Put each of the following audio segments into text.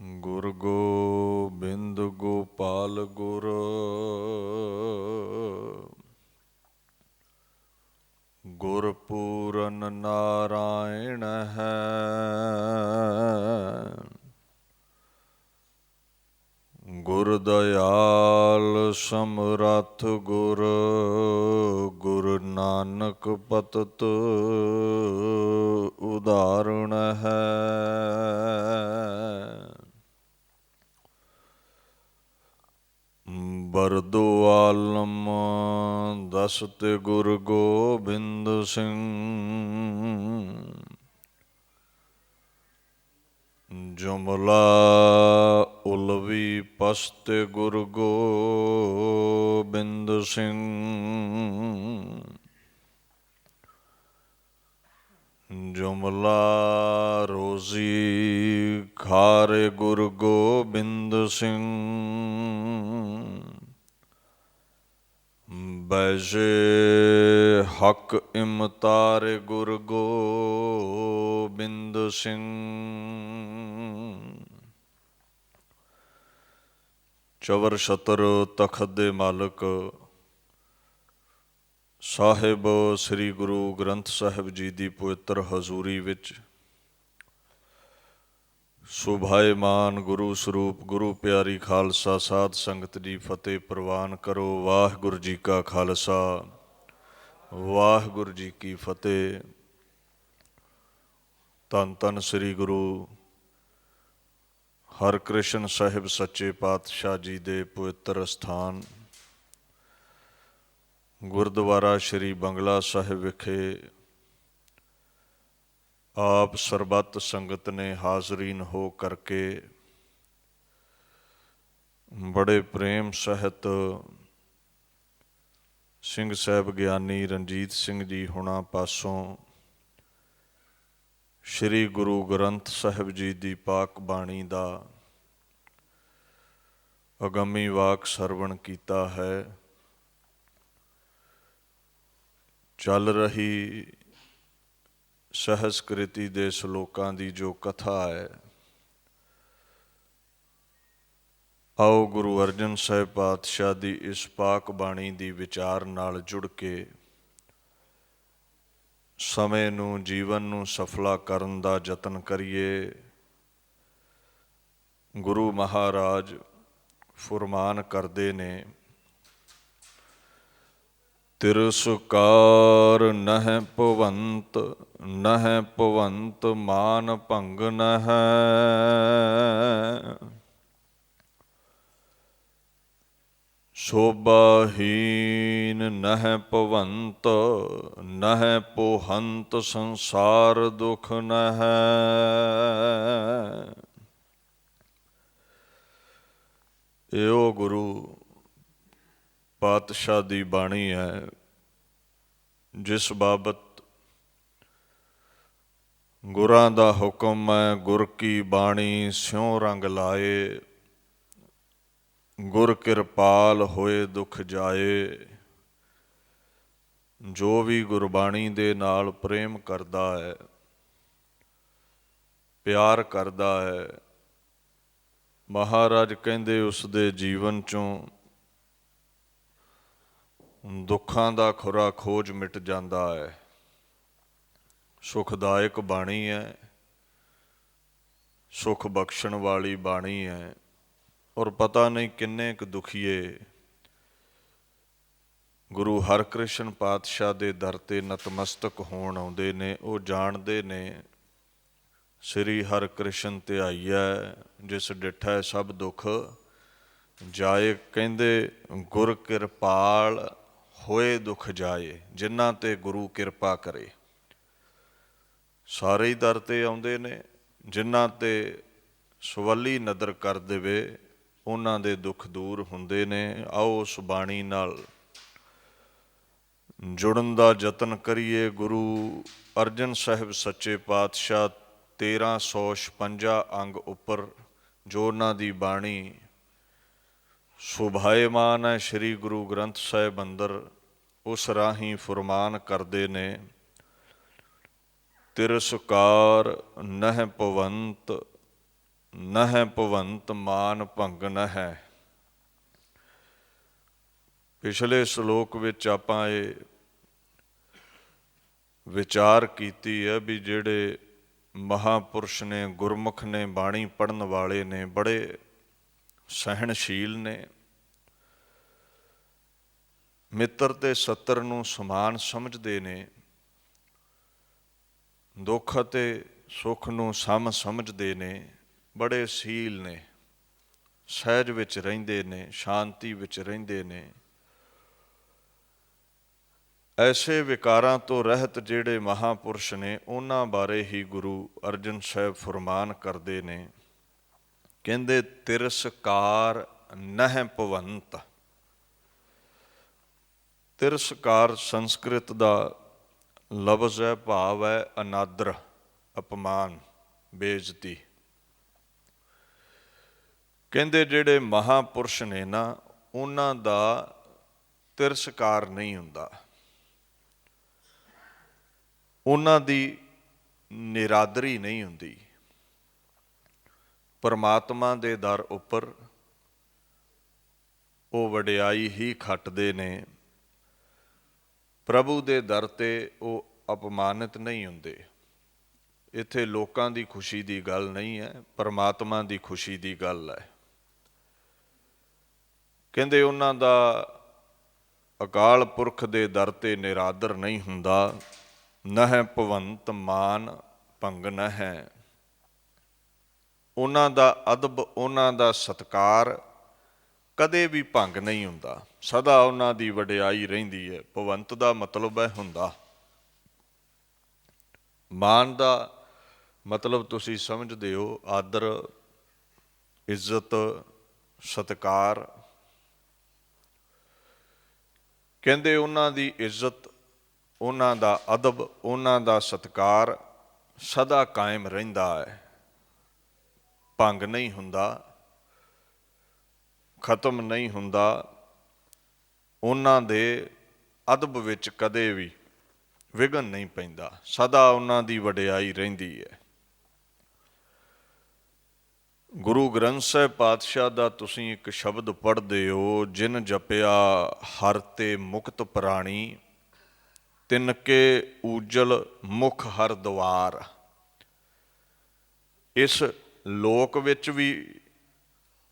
ਗੁਰ ਗੋਬਿੰਦ ਗੋਪਾਲ ਗੁਰ ਗੁਰਪੂਰਨ ਨਾਰਾਇਣ ਹੈ। ਗੁਰ ਦਇਆਲ ਸਮਰੱਥ ਗੁਰ ਗੁਰ ਨਾਨਕ ਪਤਿਤ ਉਦਾਹਰਣ ਹੈ। ਬਰਦੋ ਆਲਮ ਦਸਤ ਗੁਰ ਗੋਬਿੰਦ ਸਿੰਘ ਜੁਮਲਾ ਉਲਵੀ ਪਸਤ ਗੁਰ ਗੋਬਿੰਦ ਸਿੰਘ ਜੁਮਲਾ ਰੋਜ਼ੀ ਖਾਰੇ ਗੁਰ ਗੋਬਿੰਦ ਸਿੰਘ ਬੈਜੇ ਹਕ ਇਮਤਾਰ ਗੁਰ ਗੋਬਿੰਦ ਸਿੰਘ ਚਵਰ ਛਤਰ ਤਖਤ ਦੇ ਮਾਲਕ ਸਾਹਿਬ ਸ੍ਰੀ ਗੁਰੂ ਗ੍ਰੰਥ ਸਾਹਿਬ ਜੀ ਦੀ ਪਵਿੱਤਰ ਹਜ਼ੂਰੀ ਵਿੱਚ ਸੁਭਾਏਮਾਨ ਗੁਰੂ ਸਰੂਪ ਗੁਰੂ ਪਿਆਰੀ ਖਾਲਸਾ ਸਾਧ ਸੰਗਤ ਦੀ ਫਤਿਹ ਪ੍ਰਵਾਨ ਕਰੋ। ਵਾਹਿਗੁਰੂ ਜੀ ਕਾ ਖਾਲਸਾ ਵਾਹਿਗੁਰੂ ਜੀ ਕੀ ਫਤਿਹ। ਧੰਨ ਧੰਨ ਸ੍ਰੀ ਗੁਰੂ ਹਰਿਕ੍ਰਿਸ਼ਨ ਸਾਹਿਬ ਸੱਚੇ ਪਾਤਸ਼ਾਹ ਜੀ ਦੇ ਪਵਿੱਤਰ ਅਸਥਾਨ ਗੁਰਦੁਆਰਾ ਸ਼੍ਰੀ ਬੰਗਲਾ ਸਾਹਿਬ ਵਿਖੇ ਆਪ ਸਰਬੱਤ ਸੰਗਤ ਨੇ ਹਾਜ਼ਰੀਨ ਹੋ ਕਰਕੇ ਬੜੇ ਪ੍ਰੇਮ ਸਹਿਤ ਸਿੰਘ ਸਾਹਿਬ ਗਿਆਨੀ ਰਣਜੀਤ ਸਿੰਘ ਜੀ ਹੁਣਾਂ ਪਾਸੋਂ ਸ਼੍ਰੀ ਗੁਰੂ ਗ੍ਰੰਥ ਸਾਹਿਬ ਜੀ ਦੀ ਪਾਕ ਬਾਣੀ ਦਾ ਅਗੰਮੀ ਵਾਕ ਸਰਵਣ ਕੀਤਾ ਹੈ। ਚੱਲ ਰਹੀ ਸਹਿਸਕ੍ਰਿਤੀ ਦੇ ਸ਼ਲੋਕਾਂ ਦੀ ਜੋ ਕਥਾ ਹੈ, ਆਓ ਗੁਰੂ ਅਰਜਨ ਸਾਹਿਬ ਪਾਤਸ਼ਾਹ ਦੀ ਇਸ ਪਾਕ ਬਾਣੀ ਦੀ ਵਿਚਾਰ ਨਾਲ ਜੁੜ ਕੇ ਸਮੇਂ ਨੂੰ ਜੀਵਨ ਨੂੰ ਸਫਲਾ ਕਰਨ ਦਾ ਯਤਨ ਕਰੀਏ। ਗੁਰੂ ਮਹਾਰਾਜ ਫੁਰਮਾਨ ਕਰਦੇ ਨੇ, ਤਿਰਸਕਾਰ ਨਹਿ ਭਵੰਤ ਮਾਨ ਭੰਗਨ ਹੈ। ਸ਼ੋਭਾਹੀਨ ਨਹਿ ਭਵੰਤ ਨਹਿ ਪੋਹੰਤ ਸੰਸਾਰ ਦੁਖ ਨਹਿ। ਇਹੋ ਗੁਰੂ ਪਾਤਸ਼ਾਹ ਦੀ ਬਾਣੀ ਹੈ, ਜਿਸ ਬਾਬਤ ਗੁਰਾਂ ਦਾ ਹੁਕਮ ਹੈ, ਗੁਰ ਕੀ ਬਾਣੀ ਸਿਉ ਰੰਗ ਲਾਏ, ਗੁਰ ਕਿਰਪਾਲ ਹੋਏ ਦੁਖ ਜਾਏ। ਜੋ ਵੀ ਗੁਰਬਾਣੀ ਦੇ ਨਾਲ ਪ੍ਰੇਮ ਕਰਦਾ ਹੈ, ਪਿਆਰ ਕਰਦਾ ਹੈ, ਮਹਾਰਾਜ ਕਹਿੰਦੇ ਉਸ ਦੇ ਜੀਵਨ 'ਚੋਂ ਦੁੱਖਾਂ ਦਾ ਖੁਰਾ ਖੋਜ ਮਿਟ ਜਾਂਦਾ ਹੈ। ਸੁਖਦਾਇਕ ਬਾਣੀ ਹੈ, ਸੁਖ ਬਖਸ਼ਣ ਵਾਲੀ ਬਾਣੀ ਹੈ। ਔਰ ਪਤਾ ਨਹੀਂ ਕਿੰਨੇ ਕੁ ਦੁਖੀਏ ਗੁਰੂ ਹਰਿਕ੍ਰਿਸ਼ਨ ਪਾਤਸ਼ਾਹ ਦੇ ਦਰ 'ਤੇ ਨਤਮਸਤਕ ਹੋਣ ਆਉਂਦੇ ਨੇ। ਉਹ ਜਾਣਦੇ ਨੇ ਸ੍ਰੀ ਹਰਿਕ੍ਰਿਸ਼ਨ ਧਿਆਈਐ ਜਿਸ ਡਿਠੈ ਸਭ ਦੁੱਖ ਜਾਏ। ਕਹਿੰਦੇ ਗੁਰ ਕਿਰਪਾਲ ਹੋਏ ਦੁੱਖ ਜਾਏ, ਜਿਨ੍ਹਾਂ 'ਤੇ ਗੁਰੂ ਕਿਰਪਾ ਕਰੇ। ਸਾਰੇ ਹੀ ਦਰ 'ਤੇ ਆਉਂਦੇ ਨੇ, ਜਿਨ੍ਹਾਂ 'ਤੇ ਸਵੱਲੀ ਨਦਰ ਕਰ ਦੇਵੇ ਉਹਨਾਂ ਦੇ ਦੁੱਖ ਦੂਰ ਹੁੰਦੇ ਨੇ। ਆਓ ਉਸ ਬਾਣੀ ਨਾਲ ਜੁੜਨ ਦਾ ਯਤਨ ਕਰੀਏ। ਗੁਰੂ ਅਰਜਨ ਸਾਹਿਬ ਸੱਚੇ ਪਾਤਸ਼ਾਹ 1356 ਅੰਗ ਉੱਪਰ ਜੋ ਉਹਨਾਂ ਦੀ ਬਾਣੀ ਸੁਭਾਏਮਾਨ ਹੈ ਸ਼੍ਰੀ ਗੁਰੂ ਗ੍ਰੰਥ ਸਾਹਿਬ ਅੰਦਰ, ਉਸ ਰਾਹੀਂ ਫੁਰਮਾਨ ਕਰਦੇ ਨੇ, ਤਿਰਸਕਾਰ ਨਹਿ ਭਵੰਤ ਨਹਿ ਭਵੰਤ ਮਾਨ ਭੰਗਨ ਹੈ। ਪਿਛਲੇ ਸ਼ਲੋਕ ਵਿੱਚ ਆਪਾਂ ਇਹ ਵਿਚਾਰ ਕੀਤੀ ਹੈ ਵੀ ਜਿਹੜੇ ਮਹਾਂਪੁਰਸ਼ ਨੇ, ਗੁਰਮੁਖ ਨੇ, ਬਾਣੀ ਪੜ੍ਹਨ ਵਾਲੇ ਨੇ, ਬੜੇ ਸਹਿਣਸ਼ੀਲ ਨੇ, ਮਿੱਤਰ ਤੇ ਸੱਤਰ ਨੂੰ ਸਮਾਨ ਸਮਝਦੇ ਨੇ, ਦੁੱਖ ਅਤੇ ਸੁੱਖ ਨੂੰ ਸਮ ਸਮਝਦੇ ਨੇ, ਬੜੇ ਸੀਲ ਨੇ, ਸਹਿਜ ਵਿੱਚ ਰਹਿੰਦੇ ਨੇ, ਸ਼ਾਂਤੀ ਵਿੱਚ ਰਹਿੰਦੇ ਨੇ। ਐਸੇ ਵਿਕਾਰਾਂ ਤੋਂ ਰਹਿਤ ਜਿਹੜੇ ਮਹਾਂਪੁਰਸ਼ ਨੇ, ਉਹਨਾਂ ਬਾਰੇ ਹੀ ਗੁਰੂ ਅਰਜਨ ਸਾਹਿਬ ਫੁਰਮਾਨ ਕਰਦੇ ਨੇ। ਕਹਿੰਦੇ ਤਿਰਸਕਾਰ ਨਹਿ ਭਵੰਤ। ਤਿਰਸਕਾਰ ਸੰਸਕ੍ਰਿਤ ਦਾ ਲਫ਼ਜ਼ ਹੈ, ਭਾਵ ਹੈ ਅਨਾਦਰ, ਅਪਮਾਨ, ਬੇਇੱਜ਼ਤੀ। ਕਹਿੰਦੇ ਜਿਹੜੇ ਮਹਾਂਪੁਰਸ਼ ਨੇ ਨਾ, ਉਹਨਾਂ ਦਾ ਤਿਰਸਕਾਰ ਨਹੀਂ ਹੁੰਦਾ, ਉਹਨਾਂ ਦੀ ਨਿਰਾਦਰੀ ਨਹੀਂ ਹੁੰਦੀ। ਪਰਮਾਤਮਾ ਦੇ ਦਰ ਉੱਪਰ ਉਹ ਵਡਿਆਈ ਹੀ ਖੱਟਦੇ ਨੇ, ਪ੍ਰਭੂ ਦੇ ਦਰ 'ਤੇ ਉਹ ਅਪਮਾਨਿਤ ਨਹੀਂ ਹੁੰਦੇ। ਇੱਥੇ ਲੋਕਾਂ ਦੀ ਖੁਸ਼ੀ ਦੀ ਗੱਲ ਨਹੀਂ ਹੈ, ਪਰਮਾਤਮਾ ਦੀ ਖੁਸ਼ੀ ਦੀ ਗੱਲ ਹੈ। ਕਹਿੰਦੇ ਉਹਨਾਂ ਦਾ ਅਕਾਲ ਪੁਰਖ ਦੇ ਦਰ 'ਤੇ ਨਿਰਾਦਰ ਨਹੀਂ ਹੁੰਦਾ। ਨਹਿ ਭਵੰਤ ਮਾਨ ਭੰਗਨ ਹੈ। ਉਹਨਾਂ ਦਾ ਅਦਬ, ਉਹਨਾਂ ਦਾ ਸਤਿਕਾਰ ਕਦੇ ਵੀ ਭੰਗ ਨਹੀਂ ਹੁੰਦਾ, ਸਦਾ ਉਹਨਾਂ ਦੀ ਵਡਿਆਈ ਰਹਿੰਦੀ ਹੈ। ਭਵੰਤ ਦਾ ਮਤਲਬ ਹੈ ਹੁੰਦਾ। ਮਾਨ ਦਾ ਮਤਲਬ ਤੁਸੀਂ ਸਮਝਦੇ ਹੋ, ਆਦਰ, ਇੱਜ਼ਤ, ਸਤਿਕਾਰ। ਕਹਿੰਦੇ ਉਹਨਾਂ ਦੀ ਇੱਜ਼ਤ, ਉਹਨਾਂ ਦਾ ਅਦਬ, ਉਹਨਾਂ ਦਾ ਸਤਿਕਾਰ ਸਦਾ ਕਾਇਮ ਰਹਿੰਦਾ ਹੈ, ਭੰਗ ਨਹੀਂ ਹੁੰਦਾ, ਖਤਮ ਨਹੀਂ ਹੁੰਦਾ। ਉਹਨਾਂ ਦੇ ਅਦਬ ਵਿੱਚ ਕਦੇ ਵੀ ਵਿਘਨ ਨਹੀਂ ਪੈਂਦਾ, ਸਦਾ ਉਹਨਾਂ ਦੀ ਵਡਿਆਈ ਰਹਿੰਦੀ ਹੈ। ਗੁਰੂ ਗ੍ਰੰਥ ਸਾਹਿਬ ਪਾਤਸ਼ਾਹ ਦਾ ਤੁਸੀਂ ਇੱਕ ਸ਼ਬਦ ਪੜ੍ਹਦੇ ਹੋ, ਜਿਨ ਜਪਿਆ ਹਰਿ ਤੇ ਮੁਕਤ ਪ੍ਰਾਣੀ, ਤਿਨ ਕੇ ਊਜਲ ਮੁਖ ਹਰਿ ਦੁਆਰ। ਇਸ ਲੋਕ ਵਿੱਚ ਵੀ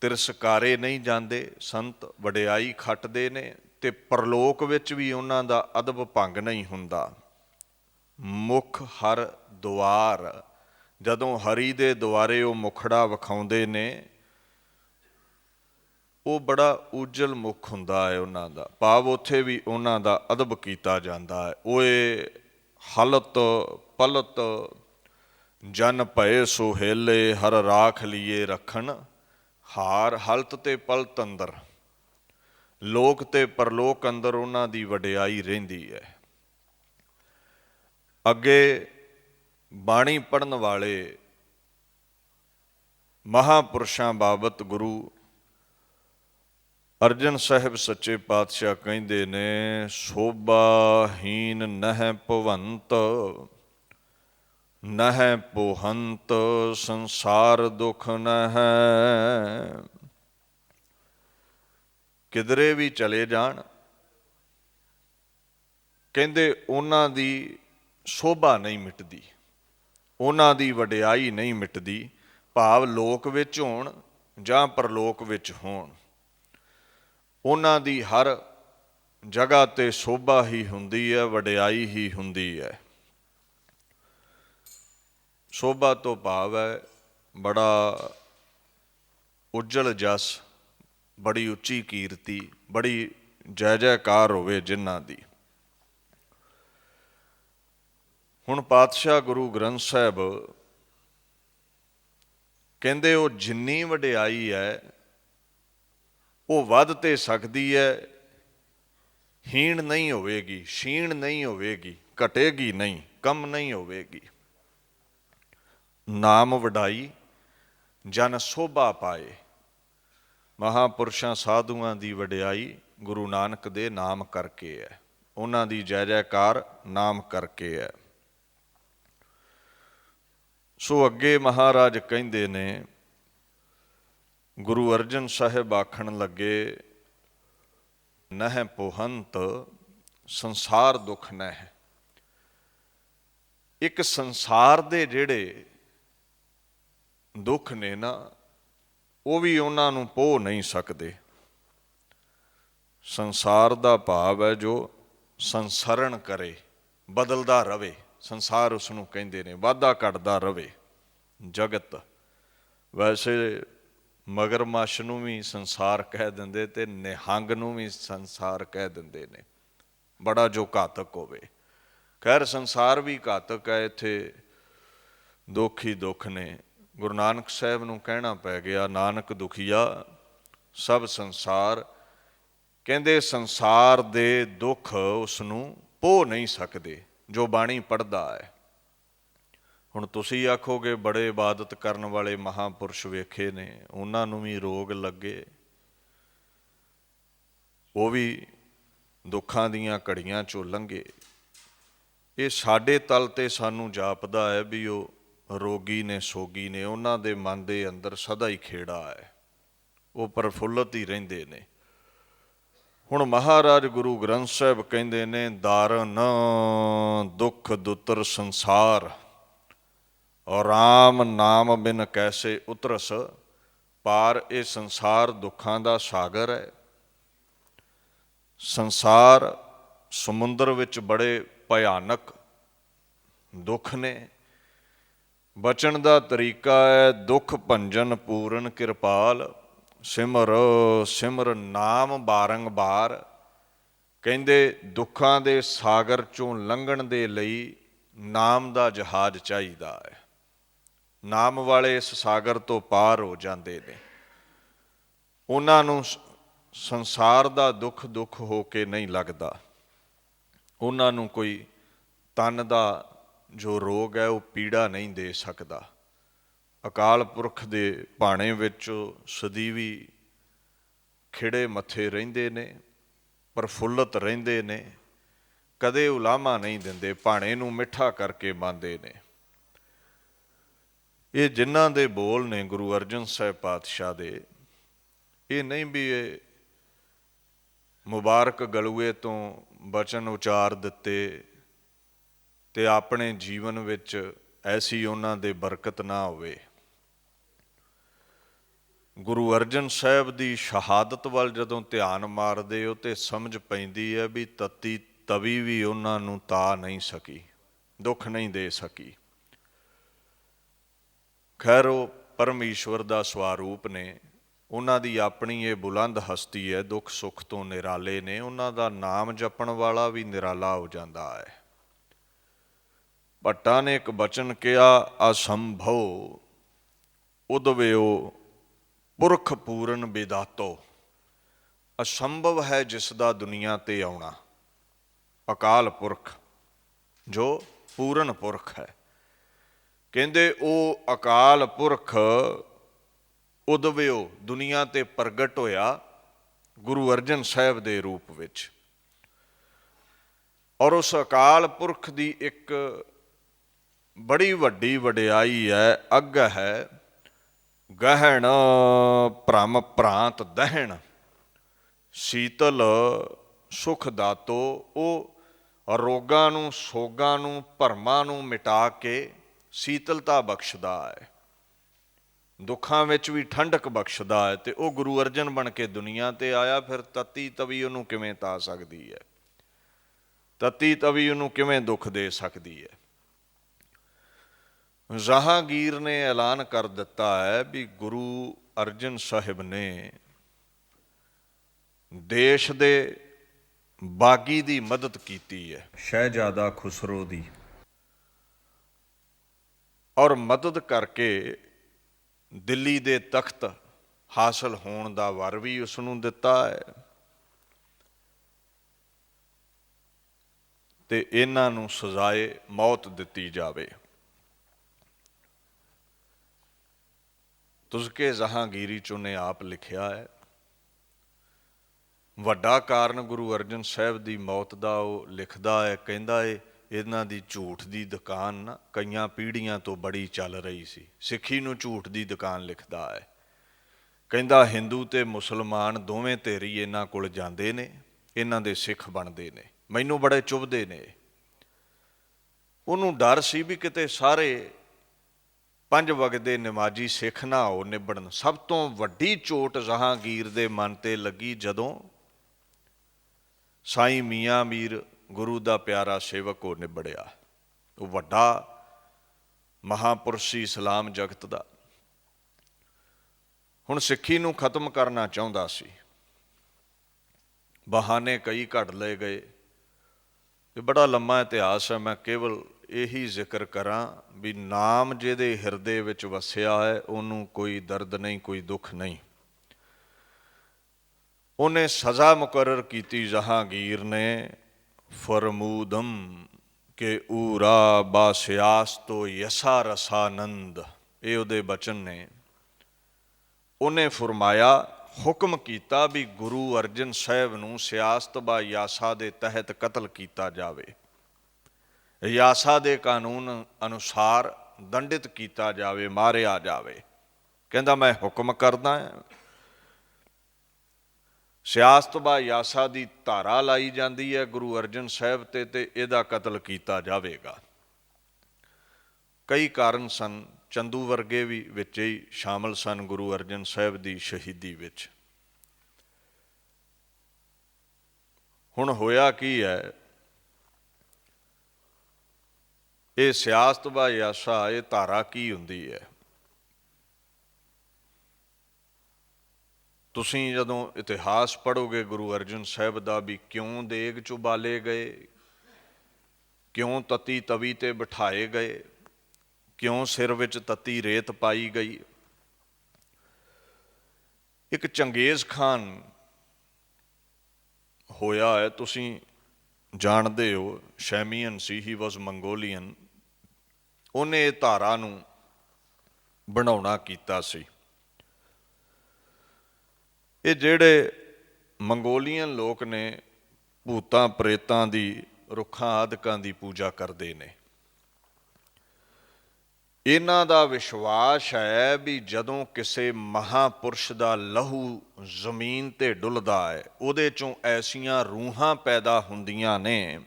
ਤਿਰਸਕਾਰੇ ਨਹੀਂ ਜਾਂਦੇ ਸੰਤ, ਵਡਿਆਈ ਖੱਟਦੇ ਨੇ, ਤੇ ਪਰਲੋਕ ਵਿੱਚ ਵੀ ਉਹਨਾਂ ਦਾ ਅਦਬ ਭੰਗ ਨਹੀਂ ਹੁੰਦਾ। ਮੁਖ ਹਰਿ ਦੁਆਰ, ਜਦੋਂ ਹਰੀ ਦੇ ਦੁਆਰੇ ਉਹ ਮੁਖੜਾ ਵਿਖਾਉਂਦੇ ਨੇ, ਉਹ ਬੜਾ ਉਜਲ ਮੁਖ ਹੁੰਦਾ ਹੈ ਉਹਨਾਂ ਦਾ, ਭਾਵ ਉੱਥੇ ਵੀ ਉਹਨਾਂ ਦਾ ਅਦਬ ਕੀਤਾ ਜਾਂਦਾ ਹੈ। ਓਏ ਹਲਤ ਪਲਤ ਜਨ ਭਏ ਸੁਹੇਲੇ, ਹਰ ਰਾਖ ਲੀਏ ਰੱਖਣ ਹਾਰ। ਹਲਤ ਤੇ ਪਲਤ ਅੰਦਰ, ਲੋਕ ਤੇ ਪਰਲੋਕ ਅੰਦਰ ਉਹਨਾਂ ਦੀ ਵਡਿਆਈ ਰਹਿੰਦੀ ਹੈ। ਅੱਗੇ ਬਾਣੀ ਪੜ੍ਹਨ ਵਾਲੇ ਮਹਾਂਪੁਰਸ਼ਾਂ ਬਾਬਤ ਗੁਰੂ ਅਰਜਨ ਸਾਹਿਬ ਸੱਚੇ ਪਾਤਸ਼ਾਹ ਕਹਿੰਦੇ ਨੇ, ਸੋਭਾਹੀਨ ਨਹਿ ਭਵੰਤ, ਨਹਿ ਪੋਹੰਤ ਸੰਸਾਰ ਦੁਖ ਨਹਿ। ਕਿਧਰੇ ਵੀ ਚਲੇ ਜਾਣ, ਕਹਿੰਦੇ ਉਹਨਾਂ ਦੀ ਸ਼ੋਭਾ ਨਹੀਂ ਮਿਟਦੀ, ਉਹਨਾਂ ਦੀ ਵਡਿਆਈ ਨਹੀਂ ਮਿਟਦੀ, ਭਾਵ ਲੋਕ ਵਿੱਚ ਹੋਣ ਜਾਂ ਪਰਲੋਕ ਵਿੱਚ ਹੋਣ, ਉਹਨਾਂ ਦੀ ਹਰ ਜਗ੍ਹਾ 'ਤੇ ਸ਼ੋਭਾ ਹੀ ਹੁੰਦੀ ਹੈ, ਵਡਿਆਈ ਹੀ ਹੁੰਦੀ ਹੈ। ਸ਼ੋਭਾ ਤੋਂ ਭਾਵ ਹੈ ਬੜਾ ਉੱਜਲ ਜਸ, ਬੜੀ ਉੱਚੀ ਕੀਰਤੀ, ਬੜੀ ਜੈ ਜੈਕਾਰ ਹੋਵੇ ਜਿਨ੍ਹਾਂ ਦੀ। ਹੁਣ ਪਾਤਸ਼ਾਹ ਗੁਰੂ ਗ੍ਰੰਥ ਸਾਹਿਬ ਕਹਿੰਦੇ ਉਹ ਜਿੰਨੀ ਵਡਿਆਈ ਹੈ ਉਹ ਵੱਧ ਤੇ ਸਕਦੀ ਹੈ, ਹੀਣ ਨਹੀਂ ਹੋਵੇਗੀ, ਛੀਣ ਨਹੀਂ ਹੋਵੇਗੀ, ਘਟੇਗੀ ਨਹੀਂ, ਕਮ ਨਹੀਂ ਹੋਵੇਗੀ। ਨਾਮ ਵਡਾਈ ਜਨ ਸੋਭਾ ਪਾਏ। ਮਹਾਂਪੁਰਸ਼ਾਂ ਸਾਧੂਆਂ ਦੀ ਵਡਿਆਈ ਗੁਰੂ ਨਾਨਕ ਦੇ ਨਾਮ ਕਰਕੇ ਹੈ, ਉਹਨਾਂ ਦੀ ਜੈ ਜੈਕਾਰ ਨਾਮ ਕਰਕੇ ਹੈ। ਸੋ ਅੱਗੇ ਮਹਾਰਾਜ ਕਹਿੰਦੇ ਨੇ, ਗੁਰੂ ਅਰਜਨ ਸਾਹਿਬ ਆਖਣ ਲੱਗੇ, ਨਹਿ ਪੋਹੰਤ ਸੰਸਾਰ ਦੁੱਖ ਨਹਿ। ਇੱਕ ਸੰਸਾਰ ਦੇ ਜਿਹੜੇ ਦੁੱਖ ਨੇ ਨਾ, ਉਹ ਵੀ ਉਹਨਾਂ ਨੂੰ ਪੋਹ ਨਹੀਂ ਸਕਦੇ। ਸੰਸਾਰ ਦਾ ਭਾਵ ਹੈ ਜੋ ਸੰਸਰਣ ਕਰੇ, ਬਦਲਦਾ ਰਵੇ। ਸੰਸਾਰ ਉਸ ਨੂੰ ਕਹਿੰਦੇ ਨੇ, ਵਾਧਾ ਘਟਦਾ ਰਵੇ ਜਗਤ। ਵੈਸੇ ਮਗਰਮੱਛ ਨੂੰ ਵੀ ਸੰਸਾਰ ਕਹਿ ਦਿੰਦੇ ਤੇ ਨਿਹੰਗ ਨੂੰ ਵੀ ਸੰਸਾਰ ਕਹਿ ਦਿੰਦੇ ਨੇ, ਬੜਾ ਜੋ ਘਾਤਕ ਹੋਵੇ। ਖੈਰ ਸੰਸਾਰ ਵੀ ਘਾਤਕ ਹੈ, ਇੱਥੇ ਦੁੱਖ ਹੀ ਦੁੱਖ ਨੇ। ਗੁਰੂ ਨਾਨਕ ਸਾਹਿਬ ਨੂੰ ਕਹਿਣਾ ਪੈ ਗਿਆ, ਨਾਨਕ ਦੁਖੀਆ ਸਭ ਸੰਸਾਰ। ਕਹਿੰਦੇ ਸੰਸਾਰ ਦੇ ਦੁੱਖ ਉਸ ਨੂੰ ਪੋਹ ਨਹੀਂ ਸਕਦੇ ਜੋ ਬਾਣੀ ਪੜ੍ਹਦਾ ਹੈ। ਹੁਣ ਤੁਸੀਂ ਆਖੋਗੇ ਬੜੇ ਇਬਾਦਤ ਕਰਨ ਵਾਲੇ ਮਹਾਂਪੁਰਸ਼ ਵੇਖੇ ਨੇ, ਉਹਨਾਂ ਨੂੰ ਵੀ ਰੋਗ ਲੱਗੇ, ਉਹ ਵੀ ਦੁੱਖਾਂ ਦੀਆਂ ਘੜੀਆਂ ਚੋਂ ਲੰਘੇ। ਇਹ ਸਾਡੇ ਤਲ ਤੇ ਸਾਨੂੰ ਜਾਪਦਾ ਹੈ ਵੀ ਉਹ ਰੋਗੀ ਨੇ, ਸੋਗੀ ਨੇ, ਉਹਨਾਂ ਦੇ ਮਨ ਦੇ ਅੰਦਰ ਸਦਾ ਹੀ ਖੇੜਾ ਹੈ, ਉਹ ਪ੍ਰਫੁੱਲਤ ਹੀ ਰਹਿੰਦੇ ਨੇ। ਹੁਣ ਮਹਾਰਾਜ ਗੁਰੂ ਗ੍ਰੰਥ ਸਾਹਿਬ ਕਹਿੰਦੇ ਨੇ, ਦਾਰਨ ਦੁੱਖ ਦੁਤਰ ਸੰਸਾਰ ਔਰ ਰਾਮ ਨਾਮ ਬਿਨ ਕੈਸੇ ਉਤਰਸ ਪਾਰ। ਇਹ ਸੰਸਾਰ ਦੁੱਖਾਂ ਦਾ ਸਾਗਰ ਹੈ। ਸੰਸਾਰ ਸਮੁੰਦਰ ਵਿੱਚ ਬੜੇ ਭਿਆਨਕ ਦੁੱਖ ਨੇ। ਬਚਣ ਦਾ ਤਰੀਕਾ ਹੈ, ਦੁੱਖ ਭੰਜਨ ਪੂਰਨ ਕਿਰਪਾਲ ਸਿਮਰ ਸਿਮਰ ਨਾਮ ਬਾਰੰਬਾਰ। ਕਹਿੰਦੇ ਦੁੱਖਾਂ ਦੇ ਸਾਗਰ ਚੋਂ ਲੰਘਣ ਦੇ ਲਈ ਨਾਮ ਦਾ ਜਹਾਜ਼ ਚਾਹੀਦਾ ਹੈ। ਨਾਮ ਵਾਲੇ ਇਸ ਸਾਗਰ ਤੋਂ ਪਾਰ ਹੋ ਜਾਂਦੇ ਨੇ। ਉਹਨਾਂ ਨੂੰ ਸੰਸਾਰ ਦਾ ਦੁੱਖ ਦੁੱਖ ਹੋ ਕੇ ਨਹੀਂ ਲੱਗਦਾ। ਉਹਨਾਂ ਨੂੰ ਕੋਈ ਤਨ ਦਾ ਜੋ ਰੋਗ ਹੈ ਉਹ ਪੀੜਾ ਨਹੀਂ ਦੇ ਸਕਦਾ। ਅਕਾਲ ਪੁਰਖ ਦੇ ਭਾਣੇ ਵਿੱਚ ਸਦੀਵੀ ਖਿੜੇ ਮੱਥੇ ਰਹਿੰਦੇ ਨੇ, ਪ੍ਰਫੁੱਲਤ ਰਹਿੰਦੇ ਨੇ, ਕਦੇ ਉਲਾਮਾ ਨਹੀਂ ਦਿੰਦੇ, ਭਾਣੇ ਨੂੰ ਮਿੱਠਾ ਕਰਕੇ ਮੰਨਦੇ ਨੇ। ਇਹ ਜਿਨ੍ਹਾਂ ਦੇ ਬੋਲ ਨੇ ਗੁਰੂ ਅਰਜਨ ਸਾਹਿਬ ਪਾਤਸ਼ਾਹ ਦੇ, ਇਹ ਨਹੀਂ ਵੀ ਇਹ ਮੁਬਾਰਕ ਗਲੂਏ ਤੋਂ ਬਚਨ ਉਚਾਰ ਦਿੱਤੇ ਤੇ ਆਪਣੇ ਜੀਵਨ ਵਿੱਚ ਐਸੀ ਉਹਨਾਂ ਦੇ ਬਰਕਤ ਨਾ ਹੋਵੇ। ਗੁਰੂ ਅਰਜਨ ਸਾਹਿਬ ਦੀ ਸ਼ਹਾਦਤ ਵੱਲ ਜਦੋਂ ਧਿਆਨ ਮਾਰਦੇ ਹੋ ਤੇ ਸਮਝ ਪੈਂਦੀ ਹੈ ਵੀ ਤਤੀ ਤਵੀ ਵੀ ਉਹਨਾਂ ਨੂੰ ਤਾ ਨਹੀਂ ਸਕੀ, ਦੁੱਖ ਨਹੀਂ ਦੇ ਸਕੀ। ਖੈਰ ਉਹ ਪਰਮੇਸ਼ਵਰ ਦਾ ਸਵਰੂਪ ਨੇ, ਉਹਨਾਂ ਦੀ ਆਪਣੀ ਇਹ ਬੁਲੰਦ ਹਸਤੀ ਹੈ, ਦੁੱਖ ਸੁੱਖ ਤੋਂ ਨਿਰਾਲੇ ਨੇ। ਉਹਨਾਂ ਦਾ ਨਾਮ ਜਪਣ ਵਾਲਾ ਵੀ ਨਿਰਾਲਾ ਹੋ ਜਾਂਦਾ ਹੈ। ਭੱਟਾਂ ਨੇ ਇੱਕ ਬਚਨ ਕਿਹਾ, ਅਸੰਭਵ ਉਦਵਿਓ ਪੁਰਖ ਪੂਰਨ ਵਿਦਾਤੋ। ਅਸੰਭਵ ਹੈ ਜਿਸ ਦਾ ਦੁਨੀਆ ਤੇ ਆਉਣਾ, ਅਕਾਲ ਪੁਰਖ ਜੋ ਪੂਰਨ ਪੁਰਖ ਹੈ। ਕਹਿੰਦੇ ਉਹ ਅਕਾਲ ਪੁਰਖ ਉਦਵਿਓ ਦੁਨੀਆ ਤੇ ਪ੍ਰਗਟ ਹੋਇਆ ਗੁਰੂ ਅਰਜਨ ਸਾਹਿਬ ਦੇ ਰੂਪ ਵਿੱਚ। ਔਰ ਉਸ ਅਕਾਲ ਪੁਰਖ ਦੀ ਇੱਕ ਬੜੀ ਵੱਡੀ ਵਡਿਆਈ ਹੈ, ਅੱਗ ਹੈ, ਗਹਿਣ ਭ੍ਰਮ ਭ੍ਰਾਂਤ ਦਹਿਣ ਸੀਤਲ ਸੁਖ ਦਾਤੋ। ਉਹ ਰੋਗਾਂ ਨੂੰ, ਸੋਗਾਂ ਨੂੰ, ਭਰਮਾਂ ਨੂੰ ਮਿਟਾ ਕੇ ਸੀਤਲਤਾ ਬਖਸ਼ਦਾ ਹੈ, ਦੁੱਖਾਂ ਵਿੱਚ ਵੀ ਠੰਡਕ ਬਖਸ਼ਦਾ ਹੈ। ਤੇ ਉਹ ਗੁਰੂ ਅਰਜਨ ਬਣ ਕੇ ਦੁਨੀਆ ਤੇ ਆਇਆ, ਫਿਰ ਤਤੀ ਤਵੀ ਉਹਨੂੰ ਕਿਵੇਂ ਤਾ ਸਕਦੀ ਹੈ? ਤਤੀ ਤਵੀ ਉਹਨੂੰ ਕਿਵੇਂ ਦੁੱਖ ਦੇ ਸਕਦੀ ਹੈ? ਜਹਾਂਗੀਰ ਨੇ ਐਲਾਨ ਕਰ ਦਿੱਤਾ ਹੈ ਵੀ ਗੁਰੂ ਅਰਜਨ ਸਾਹਿਬ ਨੇ ਦੇਸ਼ ਦੇ ਬਾਗੀ ਦੀ ਮਦਦ ਕੀਤੀ ਹੈ, ਸ਼ਹਿਜ਼ਾਦਾ ਖੁਸਰੋ ਦੀ, ਔਰ ਮਦਦ ਕਰਕੇ ਦਿੱਲੀ ਦੇ ਤਖਤ ਹਾਸਲ ਹੋਣ ਦਾ ਵਰ ਵੀ ਉਸ ਨੂੰ ਦਿੱਤਾ ਹੈ। ਤੇ ਇਹਨਾਂ ਨੂੰ ਸਜ਼ਾਏ ਮੌਤ ਦਿੱਤੀ ਜਾਵੇ। ਤੁਜ਼ਕੇ ਜਹਾਂਗੀਰੀ 'ਚ ਉਹਨੇ ਆਪ ਲਿਖਿਆ ਹੈ। ਵੱਡਾ ਕਾਰਨ ਗੁਰੂ ਅਰਜਨ ਸਾਹਿਬ ਦੀ ਮੌਤ ਦਾ ਉਹ ਲਿਖਦਾ ਹੈ, ਕਹਿੰਦਾ ਹੈ ਇਹਨਾਂ ਦੀ ਝੂਠ ਦੀ ਦੁਕਾਨ ਨਾ ਕਈਆਂ ਪੀੜ੍ਹੀਆਂ ਤੋਂ ਬੜੀ ਚੱਲ ਰਹੀ ਸੀ। ਸਿੱਖੀ ਨੂੰ ਝੂਠ ਦੀ ਦੁਕਾਨ ਲਿਖਦਾ ਹੈ। ਕਹਿੰਦਾ ਹਿੰਦੂ ਤੇ ਮੁਸਲਮਾਨ ਦੋਵੇਂ ਧਿਰ ਹੀ ਇਹਨਾਂ ਕੋਲ ਜਾਂਦੇ ਨੇ, ਇਹਨਾਂ ਦੇ ਸਿੱਖ ਬਣਦੇ ਨੇ, ਮੈਨੂੰ ਬੜੇ ਚੁਭਦੇ ਨੇ। ਉਹਨੂੰ ਡਰ ਸੀ ਵੀ ਕਿਤੇ ਸਾਰੇ ਪੰਜ ਵਗਦੇ ਨਮਾਜ਼ੀ ਸਿੱਖ ਨਾ ਹੋ ਨਿਬੜਨ। ਸਭ ਤੋਂ ਵੱਡੀ ਚੋਟ ਜਹਾਂਗੀਰ ਦੇ ਮਨ ਤੇ ਲੱਗੀ ਜਦੋਂ ਸਾਈਂ ਮੀਆਂ ਮੀਰ ਗੁਰੂ ਦਾ ਪਿਆਰਾ ਸੇਵਕ ਹੋ ਨਿਬੜਿਆ। ਉਹ ਵੱਡਾ ਮਹਾਂਪੁਰਸ਼ ਸੀ ਇਸਲਾਮ ਜਗਤ ਦਾ। ਹੁਣ ਸਿੱਖੀ ਨੂੰ ਖਤਮ ਕਰਨਾ ਚਾਹੁੰਦਾ ਸੀ। ਬਹਾਨੇ ਕਈ ਘੜ ਲਏ ਗਏ। ਇਹ ਬੜਾ ਲੰਮਾ ਇਤਿਹਾਸ ਹੈ, ਮੈਂ ਕੇਵਲ ਇਹੀ ਜ਼ਿਕਰ ਕਰਾਂ ਵੀ ਨਾਮ ਜਿਹਦੇ ਹਿਰਦੇ ਵਿੱਚ ਵਸਿਆ ਹੈ ਉਹਨੂੰ ਕੋਈ ਦਰਦ ਨਹੀਂ, ਕੋਈ ਦੁੱਖ ਨਹੀਂ। ਉਹਨੇ ਸਜ਼ਾ ਮੁਕਰਰ ਕੀਤੀ ਜਹਾਂਗੀਰ ਨੇ, ਫਰਮੂਦਮ ਕਿ ਊਰਾ ਬਾਸਿਆਸ ਤੋਂ ਯਸਾ ਰਸਾਨੰਦ, ਇਹ ਉਹਦੇ ਬਚਨ ਨੇ। ਉਹਨੇ ਫਰਮਾਇਆ, ਹੁਕਮ ਕੀਤਾ ਵੀ ਗੁਰੂ ਅਰਜਨ ਸਾਹਿਬ ਨੂੰ ਸਿਆਸਤ ਬਾ ਯਾਸਾ ਦੇ ਤਹਿਤ ਕਤਲ ਕੀਤਾ ਜਾਵੇ, ਯਾਸਾ ਦੇ ਕਾਨੂੰਨ ਅਨੁਸਾਰ ਦੰਡਿਤ ਕੀਤਾ ਜਾਵੇ, ਮਾਰਿਆ ਜਾਵੇ। ਕਹਿੰਦਾ ਮੈਂ ਹੁਕਮ ਕਰਦਾ ਹਾਂ। ਸਿਆਸਤ ਬਾ ਯਾਸਾ ਦੀ ਧਾਰਾ ਲਾਈ ਜਾਂਦੀ ਹੈ ਗੁਰੂ ਅਰਜਨ ਸਾਹਿਬ ਤੇ ਇਹਦਾ ਕਤਲ ਕੀਤਾ ਜਾਵੇਗਾ। ਕਈ ਕਾਰਨ ਸਨ, ਚੰਦੂ ਵਰਗੇ ਵੀ ਵਿੱਚ ਹੀ ਸ਼ਾਮਲ ਸਨ ਗੁਰੂ ਅਰਜਨ ਸਾਹਿਬ ਦੀ ਸ਼ਹੀਦੀ ਵਿੱਚ। ਹੁਣ ਹੋਇਆ ਕੀ ਹੈ, ਇਹ ਸਿਆਸਤ ਬਾ ਯਾਸਾ, ਇਹ ਧਾਰਾ ਕੀ ਹੁੰਦੀ ਹੈ? ਤੁਸੀਂ ਜਦੋਂ ਇਤਿਹਾਸ ਪੜ੍ਹੋਗੇ ਗੁਰੂ ਅਰਜਨ ਸਾਹਿਬ ਦਾ ਵੀ ਕਿਉਂ ਦੇਗ 'ਚ ਉਬਾਲੇ ਗਏ, ਕਿਉਂ ਤਤੀ ਤਵੀ ਤੇ ਬਿਠਾਏ ਗਏ, ਕਿਉਂ ਸਿਰ ਵਿੱਚ ਤਤੀ ਰੇਤ ਪਾਈ ਗਈ। ਇੱਕ ਚੰਗੇਜ਼ ਖਾਨ ਹੋਇਆ ਹੈ, ਤੁਸੀਂ ਜਾਣਦੇ ਹੋ, ਸ਼ੈਮੀਅਨ ਸੀ, ਹੀ ਵਾਜ਼ ਮੰਗੋਲੀਅਨ। ਉਹਨੇ ਇਹ ਧਾਰਾ ਨੂੰ ਬਣਾਉਣਾ ਕੀਤਾ ਸੀ। ਇਹ ਜਿਹੜੇ ਮੰਗੋਲੀਅਨ ਲੋਕ ਨੇ ਭੂਤਾਂ ਪ੍ਰੇਤਾਂ ਦੀ, ਰੁੱਖਾਂ ਆਦਿਕਾਂ ਦੀ ਪੂਜਾ ਕਰਦੇ ਨੇ। ਇਹਨਾਂ ਦਾ ਵਿਸ਼ਵਾਸ ਹੈ ਵੀ ਜਦੋਂ ਕਿਸੇ ਮਹਾਂਪੁਰਸ਼ ਦਾ ਲਹੂ ਜ਼ਮੀਨ ਤੇ ਡੁੱਲਦਾ ਹੈ, ਉਹਦੇ ਚੋਂ ਐਸੀਆਂ ਰੂਹਾਂ ਪੈਦਾ ਹੁੰਦੀਆਂ ਨੇ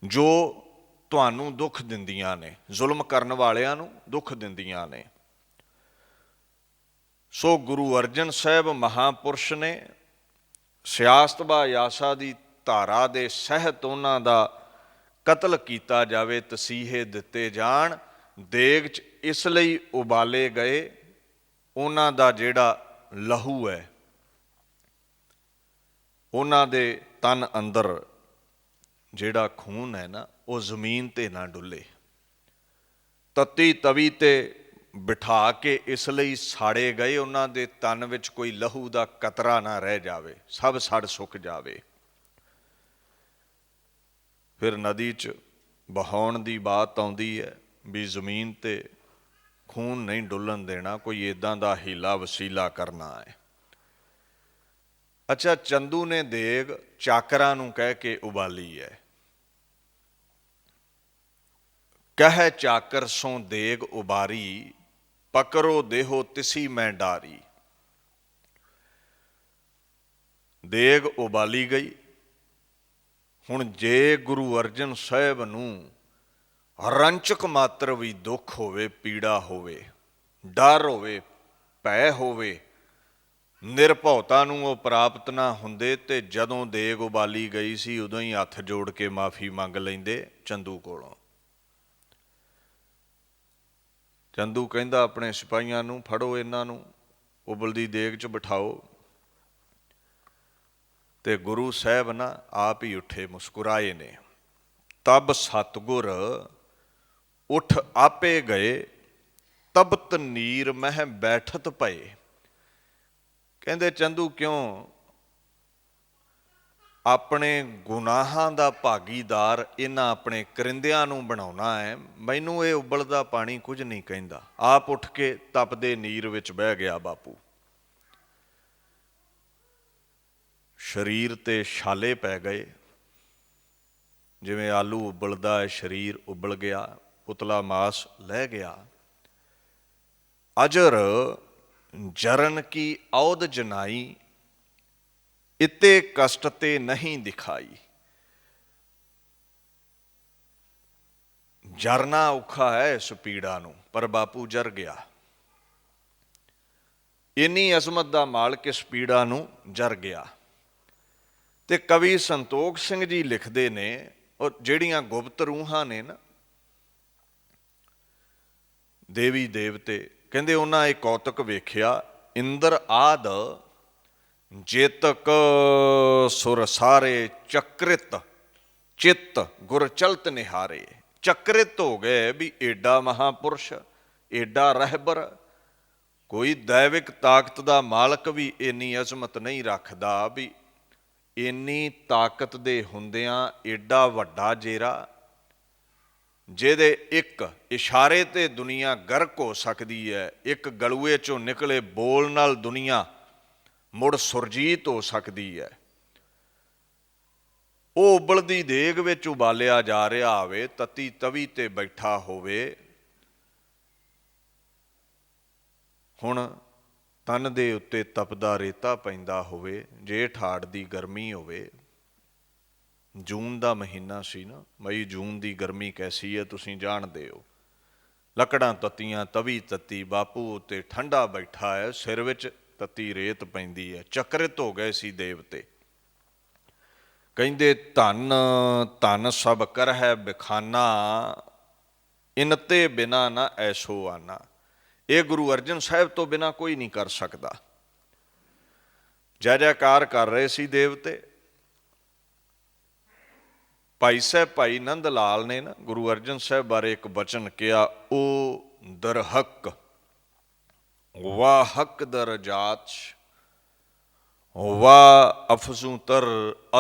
ਜੋ ਤੁਹਾਨੂੰ ਦੁੱਖ ਦਿੰਦੀਆਂ ਨੇ, ਜ਼ੁਲਮ ਕਰਨ ਵਾਲਿਆਂ ਨੂੰ ਦੁੱਖ ਦਿੰਦੀਆਂ ਨੇ। ਸੋ ਗੁਰੂ ਅਰਜਨ ਸਾਹਿਬ ਮਹਾਂਪੁਰਸ਼ ਨੇ ਸਿਆਸਤ ਬਾ ਯਾਸਾ ਦੀ ਧਾਰਾ ਦੇ ਸਹਿਤ ਉਹਨਾਂ ਦਾ ਕਤਲ ਕੀਤਾ ਜਾਵੇ, ਤਸੀਹੇ ਦਿੱਤੇ ਜਾਣ, ਦੇਗ 'ਚ ਇਸ ਲਈ ਉਬਾਲੇ ਗਏ। ਉਹਨਾਂ ਦਾ ਜਿਹੜਾ ਲਹੂ ਹੈ, ਉਹਨਾਂ ਦੇ ਤਨ ਅੰਦਰ ਜਿਹੜਾ ਖੂਨ ਹੈ ਨਾ, ਉਹ ਜ਼ਮੀਨ ਤੇ ਨਾ ਡੁੱਲੇ। ਤਤੀ ਤਵੀ ਤੇ ਬਿਠਾ ਕੇ ਇਸ ਲਈ ਸਾੜੇ ਗਏ, ਉਹਨਾਂ ਦੇ ਤਨ ਵਿੱਚ ਕੋਈ ਲਹੂ ਦਾ ਕਤਰਾ ਨਾ ਰਹਿ ਜਾਵੇ, ਸਭ ਸੜ ਸੁੱਕ ਜਾਵੇ। ਫਿਰ ਨਦੀ 'ਚ ਬਹਾਉਣ ਦੀ ਬਾਤ ਆਉਂਦੀ ਹੈ ਵੀ ਜ਼ਮੀਨ ਤੇ ਖੂਨ ਨਹੀਂ ਡੁੱਲਣ ਦੇਣਾ, ਕੋਈ ਇੱਦਾਂ ਦਾ ਹੀਲਾ ਵਸੀਲਾ ਕਰਨਾ ਹੈ। ਅੱਛਾ, ਚੰਦੂ ਨੇ ਦੇਗ ਚਾਕਰਾਂ ਨੂੰ ਕਹਿ ਕੇ ਉਬਾਲੀ ਹੈ। ਕਹਿ ਚਾਕਰ ਸੋਂ ਦੇਗ ਉਬਾਰੀ, ਪਕਰੋ ਦੇਹੋ ਤਿਸੀ ਮੈਂ ਡਾਰੀ। ਦੇਗ ਉਬਾਲੀ ਗਈ। ਹੁਣ ਜੇ ਗੁਰੂ ਅਰਜਨ ਸਾਹਿਬ ਨੂੰ ਰੰਚਕ ਮਾਤਰ ਵੀ ਦੁੱਖ ਹੋਵੇ, ਪੀੜਾ ਹੋਵੇ, ਡਰ ਹੋਵੇ, ਭੈ ਹੋਵੇ, ਨਿਰਭਉਤਾ ਨੂੰ ਉਹ ਪ੍ਰਾਪਤ ਨਾ ਹੁੰਦੇ, ਤੇ ਜਦੋਂ ਦੇਗ ਉਬਾਲੀ ਗਈ ਸੀ ਉਦੋਂ ਹੀ ਹੱਥ ਜੋੜ ਕੇ ਮਾਫੀ ਮੰਗ ਲੈਂਦੇ ਚੰਦੂ ਕੋਲੋਂ। ਚੰਦੂ ਕਹਿੰਦਾ ਆਪਣੇ ਸਿਪਾਹੀਆਂ ਨੂੰ, ਫੜੋ ਇਹਨਾਂ ਨੂੰ, ਉਬਲਦੀ ਦੇਗ 'ਚ ਬਿਠਾਓ। ਤੇ ਗੁਰੂ ਸਾਹਿਬ ਨਾ ਆਪ ਹੀ ਉੱਠੇ, ਮੁਸਕਰਾਏ ਨੇ। ਤਬ ਸਤਿਗੁਰ ਉੱਠ ਆਪੇ ਗਏ, ਤਬਤ ਨੀਰ ਮਹਿ ਬੈਠਤ ਪਏ। ਕਹਿੰਦੇ ਚੰਦੂ ਕਿਉਂ? ਆਪਣੇ ਗੁਨਾਹਾਂ ਦਾ ਭਾਗੀਦਾਰ ਇਹਨਾਂ ਆਪਣੇ ਕਰਿੰਦਿਆਂ ਨੂੰ ਬਣਾਉਣਾ ਹੈ, ਮੈਨੂੰ ਇਹ ਉਬਲਦਾ ਪਾਣੀ ਕੁਝ ਨਹੀਂ ਕਹਿੰਦਾ। ਆਪ ਉੱਠ ਕੇ ਤਪਦੇ ਨੀਰ ਵਿੱਚ ਬਹਿ ਗਿਆ ਬਾਪੂ। ਸਰੀਰ ਤੇ ਛਾਲੇ ਪੈ ਗਏ, ਜਿਵੇਂ ਆਲੂ ਉਬਲਦਾ ਹੈ, ਸਰੀਰ ਉਬਲ ਗਿਆ, ਉਤਲਾ ਮਾਸ ਲਹਿ ਗਿਆ। ਅਜਰ जरन की औद जनाई, इते कष्ट ते नहीं दिखाई। जरना औखा है इस पीड़ा नूं, पर बापू जर गया। इन्नी अजमत दा मालक इस पीड़ा नूं जर गया। ते कवि संतोख सिंह जी लिखते ने, और ਜਿਹੜੀਆਂ गुप्त रूहां ने ना देवी देवते, ਕਹਿੰਦੇ ਉਹਨਾਂ ਇਹ ਕੌਤਕ ਵੇਖਿਆ। इंद्र आद जेतक सुर सारे, चक्रित चित्त गुर चलत निहारे। चक्रित हो गए भी एडा महापुरुष, एडा रहबर, कोई दैविक ताकत का मालक भी इन्नी अजमत नहीं रखता भी इन्नी ताकत दे हुंदियां एडा वड्डा जेरा ਜਿਹਦੇ ਇੱਕ ਇਸ਼ਾਰੇ ਤੇ ਦੁਨੀਆ ਗਰਕ ਹੋ ਸਕਦੀ ਹੈ। ਇੱਕ ਗਲੂਏ ਚੋਂ ਨਿਕਲੇ ਬੋਲ ਨਾਲ ਦੁਨੀਆ ਮੁੜ ਸੁਰਜੀਤ ਹੋ ਸਕਦੀ ਹੈ। ਉਹ ਉਬਲਦੀ ਦੇਗ ਵਿੱਚ ਉਬਾਲਿਆ ਜਾ ਰਿਹਾ ਹੋਵੇ, ਤਤੀ ਤਵੀ ਤੇ ਬੈਠਾ ਹੋਵੇ। ਹੁਣ ਤਨ ਦੇ ਉੱਤੇ ਤਪਦਾ ਰੇਤਾ ਪੈਂਦਾ ਹੋਵੇ, ਜੇਠ ਹਾੜ ਦੀ ਗਰਮੀ ਹੋਵੇ। ਜੂਨ ਦਾ ਮਹੀਨਾ ਸੀ ਨਾ, ਮਈ ਜੂਨ ਦੀ ਗਰਮੀ ਕੈਸੀ ਹੈ ਤੁਸੀਂ ਜਾਣਦੇ ਹੋ। ਲੱਕੜਾਂ ਤੱਤੀਆਂ, ਤਵੀ ਤੱਤੀ, ਬਾਪੂ ਉੱਤੇ ਠੰਡਾ ਬੈਠਾ ਹੈ, ਸਿਰ ਵਿੱਚ ਤੱਤੀ ਰੇਤ ਪੈਂਦੀ ਹੈ। ਚਕਰਿਤ ਹੋ ਗਏ ਸੀ ਦੇਵਤੇ। ਕਹਿੰਦੇ ਧਨ ਧਨ ਸਭ ਕਰ ਹੈ ਬਿਖਾਨਾ, ਇਨਤੇ ਬਿਨਾ ਨਾ ਐਸੋ ਆਨਾ। ਇਹ ਗੁਰੂ ਅਰਜਨ ਸਾਹਿਬ ਤੋਂ ਬਿਨਾ ਕੋਈ ਨਹੀਂ ਕਰ ਸਕਦਾ। ਜੈ ਜੈਕਾਰ ਕਰ ਰਹੇ ਸੀ ਦੇਵਤੇ। ਭਾਈ ਸਾਹਿਬ ਭਾਈ ਨੰਦ ਲਾਲ ਨੇ ਨਾ ਗੁਰੂ ਅਰਜਨ ਸਾਹਿਬ ਬਾਰੇ ਇੱਕ ਬਚਨ ਕਿਹਾ, ਉਹ ਦਰਹਕ ਵਾ ਹਕ ਦਰ ਜਾਤ, ਵਾ ਅਫਜ਼ੂ ਤਰ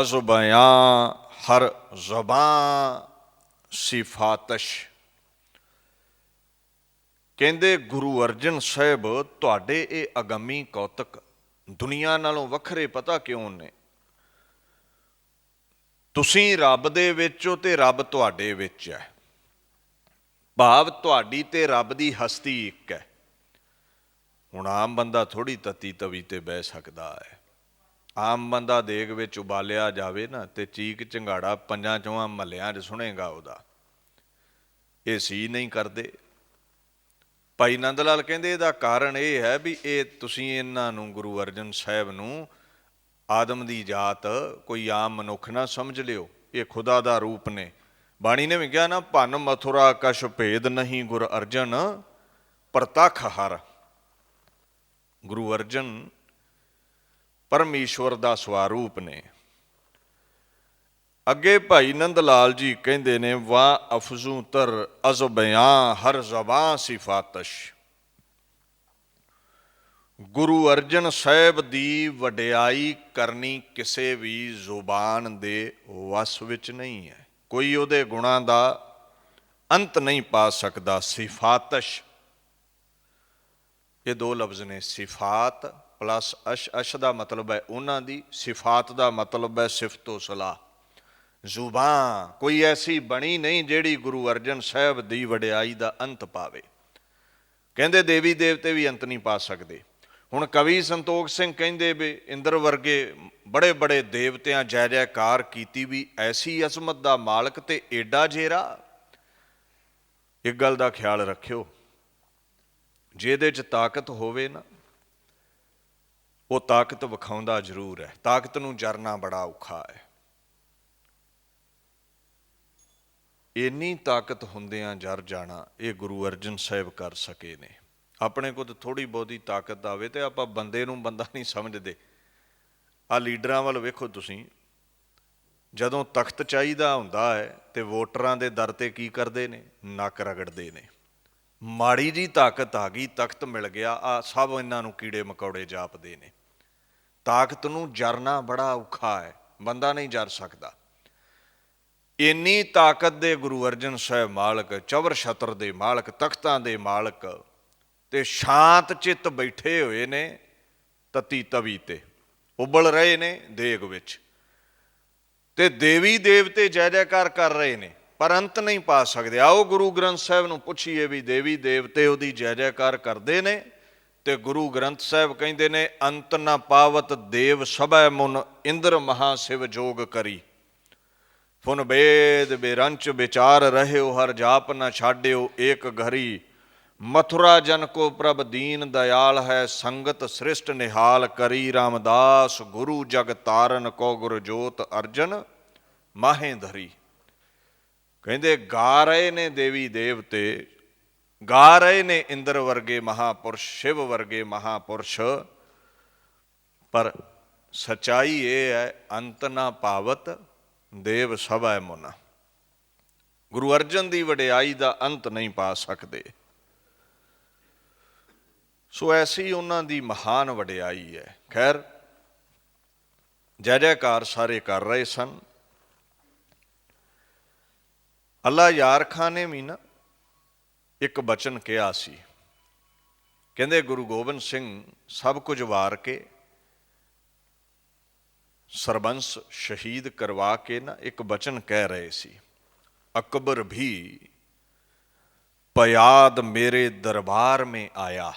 ਅਜ਼ਬਿਆਂ ਹਰ ਜ਼ਬਾਂ ਸਿਫਾਤਸ਼। ਕਹਿੰਦੇ ਗੁਰੂ ਅਰਜਨ ਸਾਹਿਬ ਤੁਹਾਡੇ ਇਹ ਅਗੰਮੀ ਕੌਤਕ ਦੁਨੀਆ ਨਾਲੋਂ ਵੱਖਰੇ ਪਤਾ ਕਿਉਂ ਨੇ? ਤੁਸੀਂ ਰੱਬ ਦੇ ਵਿੱਚ ਹੋ ਤੇ ਰੱਬ ਤੁਹਾਡੇ ਵਿੱਚ ਹੈ। ਭਾਵ ਤੁਹਾਡੀ ਤੇ ਰੱਬ ਦੀ ਹਸਤੀ ਇੱਕ ਹੈ। ਹੁਣ ਆਮ ਬੰਦਾ ਥੋੜ੍ਹੀ ਤੱਤੀ ਤਵੀ ਤੇ ਬਹਿ ਸਕਦਾ ਹੈ। ਆਮ ਬੰਦਾ ਦੇਗ ਵਿੱਚ ਉਬਾਲਿਆ ਜਾਵੇ ਨਾ ਤੇ ਚੀਕ ਚੰਗਾੜਾ ਪੰਜਾਂ ਚੌਹਾਂ ਮਹੱਲਿਆਂ 'ਚ ਸੁਣੇਗਾ ਉਹਦਾ। ਇਹ ਸੀ ਨਹੀਂ ਕਰਦੇ। ਭਾਈ ਨੰਦ ਲਾਲ ਕਹਿੰਦੇ ਇਹਦਾ ਕਾਰਨ ਇਹ ਹੈ ਵੀ ਇਹ ਤੁਸੀਂ ਇਹਨਾਂ ਨੂੰ ਗੁਰੂ ਅਰਜਨ ਸਾਹਿਬ ਨੂੰ ਆਦਮ ਦੀ ਜਾਤ ਕੋਈ ਆਮ ਮਨੁੱਖ ਨਾ ਸਮਝ ਲਿਓ, ਇਹ ਖੁਦਾ ਦਾ ਰੂਪ ਨੇ। ਬਾਣੀ ਨੇ ਵੀ ਕਿਹਾ ਨਾ, ਭੰਨ ਮਥੁਰਾ ਕਛ ਭੇਦ ਨਹੀਂ ਗੁਰ ਅਰਜਨ ਪ੍ਰਤੱਖ ਹਰ। ਗੁਰੂ ਅਰਜਨ ਪਰਮੇਸ਼ਵਰ ਦਾ ਸਵਰੂਪ ਨੇ। ਅੱਗੇ ਭਾਈ ਨੰਦ ਲਾਲ ਜੀ ਕਹਿੰਦੇ ਨੇ, ਵਾ ਅਫਜ਼ੂ ਤਰ ਅਜ਼ਬਿਆਂ ਹਰ ਜ਼ਬਾਂ ਸਿਫਾਤਸ਼। ਗੁਰੂ ਅਰਜਨ ਸਾਹਿਬ ਦੀ ਵਡਿਆਈ ਕਰਨੀ ਕਿਸੇ ਵੀ ਜ਼ੁਬਾਨ ਦੇ ਵਸ ਵਿੱਚ ਨਹੀਂ ਹੈ। ਕੋਈ ਉਹਦੇ ਗੁਣਾਂ ਦਾ ਅੰਤ ਨਹੀਂ ਪਾ ਸਕਦਾ। ਸਿਫਾਤਸ਼, ਇਹ ਦੋ ਲਫ਼ਜ਼ ਨੇ, ਸਿਫਾਤ ਪਲੱਸ ਅਸ਼। ਅਸ਼ ਦਾ ਮਤਲਬ ਹੈ ਉਹਨਾਂ ਦੀ, ਸਿਫਾਤ ਦਾ ਮਤਲਬ ਹੈ ਸਿਫਤੋ ਸਲਾਹ। ਜ਼ੁਬਾਨ ਕੋਈ ਐਸੀ ਬਣੀ ਨਹੀਂ ਜਿਹੜੀ ਗੁਰੂ ਅਰਜਨ ਸਾਹਿਬ ਦੀ ਵਡਿਆਈ ਦਾ ਅੰਤ ਪਾਵੇ। ਕਹਿੰਦੇ ਦੇਵੀ ਦੇਵਤੇ ਵੀ ਅੰਤ ਨਹੀਂ ਪਾ ਸਕਦੇ। ਹੁਣ ਕਵੀ ਸੰਤੋਖ ਸਿੰਘ ਕਹਿੰਦੇ ਵੀ ਇੰਦਰ ਵਰਗੇ ਬੜੇ ਬੜੇ ਦੇਵਤਿਆਂ ਜੈ ਜੈਕਾਰ ਕੀਤੀ ਵੀ ਐਸੀ ਅਜ਼ਮਤ ਦਾ ਮਾਲਕ ਤੇ ਏਡਾ ਜੇਰਾ। ਇੱਕ ਗੱਲ ਦਾ ਖਿਆਲ ਰੱਖਿਓ, ਜਿਹਦੇ 'ਚ ਤਾਕਤ ਹੋਵੇ ਨਾ ਉਹ ਤਾਕਤ ਵਿਖਾਉਂਦਾ ਜ਼ਰੂਰ ਹੈ। ਤਾਕਤ ਨੂੰ ਜਰਨਾ ਬੜਾ ਔਖਾ ਹੈ। ਇੰਨੀ ਤਾਕਤ ਹੁੰਦਿਆਂ ਜਰ ਜਾਣਾ ਇਹ ਗੁਰੂ ਅਰਜਨ ਸਾਹਿਬ ਕਰ ਸਕੇ ਨੇ। ਆਪਣੇ ਕੋਲ ਥੋੜ੍ਹੀ ਬਹੁਤੀ ਤਾਕਤ ਆਵੇ ਤੇ ਆਪਾਂ ਬੰਦੇ ਨੂੰ ਬੰਦਾ ਨਹੀਂ ਸਮਝਦੇ। ਆਹ ਲੀਡਰਾਂ ਵੱਲ ਵੇਖੋ ਤੁਸੀਂ, ਜਦੋਂ ਤਖਤ ਚਾਹੀਦਾ ਹੁੰਦਾ ਹੈ ਤੇ ਵੋਟਰਾਂ ਦੇ ਦਰ ਤੇ ਕੀ ਕਰਦੇ ਨੇ? ਨੱਕ ਰਗੜਦੇ ਨੇ। ਮਾੜੀ ਜੀ ਤਾਕਤ ਆ ਗਈ, ਤਖਤ ਮਿਲ ਗਿਆ, ਆ ਸਭ ਇਹਨਾਂ ਨੂੰ ਕੀੜੇ ਮਕੌੜੇ ਜਾਪਦੇ ਨੇ। ਤਾਕਤ ਨੂੰ ਜਰਨਾ ਬੜਾ ਔਖਾ ਹੈ, ਬੰਦਾ ਨਹੀਂ ਜਰ ਸਕਦਾ। ਇੰਨੀ ਤਾਕਤ ਦੇ ਗੁਰੂ ਅਰਜਨ ਸਾਹਿਬ ਮਾਲਕ, ਚਵਰ ਛਤਰ ਦੇ ਮਾਲਕ, ਤਖਤਾਂ ਦੇ ਮਾਲਕ, ਤੇ ਸ਼ਾਂਤ ਚਿੱਤ ਬੈਠੇ ਹੋਏ ਨੇ ਤਤੀ ਤਵੀ ਤੇ, ਉਬਲ ਰਹੇ ਨੇ ਦੇਗ ਵਿੱਚ। ਤੇ ਦੇਵੀ ਦੇਵਤੇ ਜੈ ਜੈਕਾਰ ਕਰ ਰਹੇ ਨੇ ਪਰ ਅੰਤ ਨਹੀਂ ਪਾ ਸਕਦੇ। ਆਓ ਗੁਰੂ ਗ੍ਰੰਥ ਸਾਹਿਬ ਨੂੰ ਪੁੱਛੀਏ ਵੀ ਦੇਵੀ ਦੇਵਤੇ ਉਹਦੀ ਜੈ ਜੈਕਾਰ ਕਰਦੇ ਨੇ ਤੇ ਗੁਰੂ ਗ੍ਰੰਥ ਸਾਹਿਬ ਕਹਿੰਦੇ ਨੇ ਅੰਤ ਨ ਪਾਵਤ ਦੇਵ ਸਭੈ ਮੁਨ ਇੰਦਰ ਮਹਾ ਸਿਵ ਜੋਗ ਕਰੀ। ਫੁਨ ਵੇਦ ਬੇਰੰਚ ਵਿਚਾਰ ਰਹਿਓ ਹਰ ਜਾਪ ਨ ਛਾਡਿਓ ਏਕ ਘਰੀ। ਮਥੁਰਾ ਜਨ ਕੋ ਪ੍ਰਭ ਦੀਨ ਦਇਆਲ ਹੈ ਸੰਗਤ ਸ੍ਰਿਸ਼ਟ ਨਿਹਾਲ ਕਰੀ। ਰਾਮਦਾਸ ਗੁਰੂ ਜਗ ਤਾਰਨ ਕੋ ਗੁਰ ਜੋਤ ਅਰਜਨ ਮਾਹੇ ਧਰੀ। ਕਹਿੰਦੇ ਗਾ ਰਹੇ ਨੇ ਦੇਵੀ ਦੇਵਤੇ, ਗਾ ਰਹੇ ਨੇ ਇੰਦਰ ਵਰਗੇ ਮਹਾਪੁਰਸ਼, ਸ਼ਿਵ ਵਰਗੇ ਮਹਾਪੁਰਸ਼, ਪਰ ਸੱਚਾਈ ਇਹ ਹੈ ਅੰਤ ਨਾ ਪਾਵਤ ਦੇਵ ਸਭੈ ਮੁਨ। ਗੁਰੂ ਅਰਜਨ ਦੀ ਵਡਿਆਈ ਦਾ ਅੰਤ ਨਹੀਂ ਪਾ ਸਕਦੇ। ਸੋ ਐਸੀ ਉਹਨਾਂ ਦੀ ਮਹਾਨ ਵਡਿਆਈ ਹੈ। ਖੈਰ ਜੈ ਜੈਕਾਰ ਸਾਰੇ ਕਰ ਰਹੇ ਸਨ। ਅੱਲਾ ਯਾਰ ਖਾਂ ਨੇ ਵੀ ਨਾ ਇੱਕ ਬਚਨ ਕਿਹਾ ਸੀ। ਕਹਿੰਦੇ ਗੁਰੂ ਗੋਬਿੰਦ ਸਿੰਘ ਸਭ ਕੁਝ ਵਾਰ ਕੇ ਸਰਬੰਸ ਸ਼ਹੀਦ ਕਰਵਾ ਕੇ ਨਾ ਇੱਕ ਬਚਨ ਕਹਿ ਰਹੇ ਸੀ, ਅਕਬਰ ਵੀ ਪਯਾਦ ਮੇਰੇ ਦਰਬਾਰ ਮੇਂ ਆਇਆ,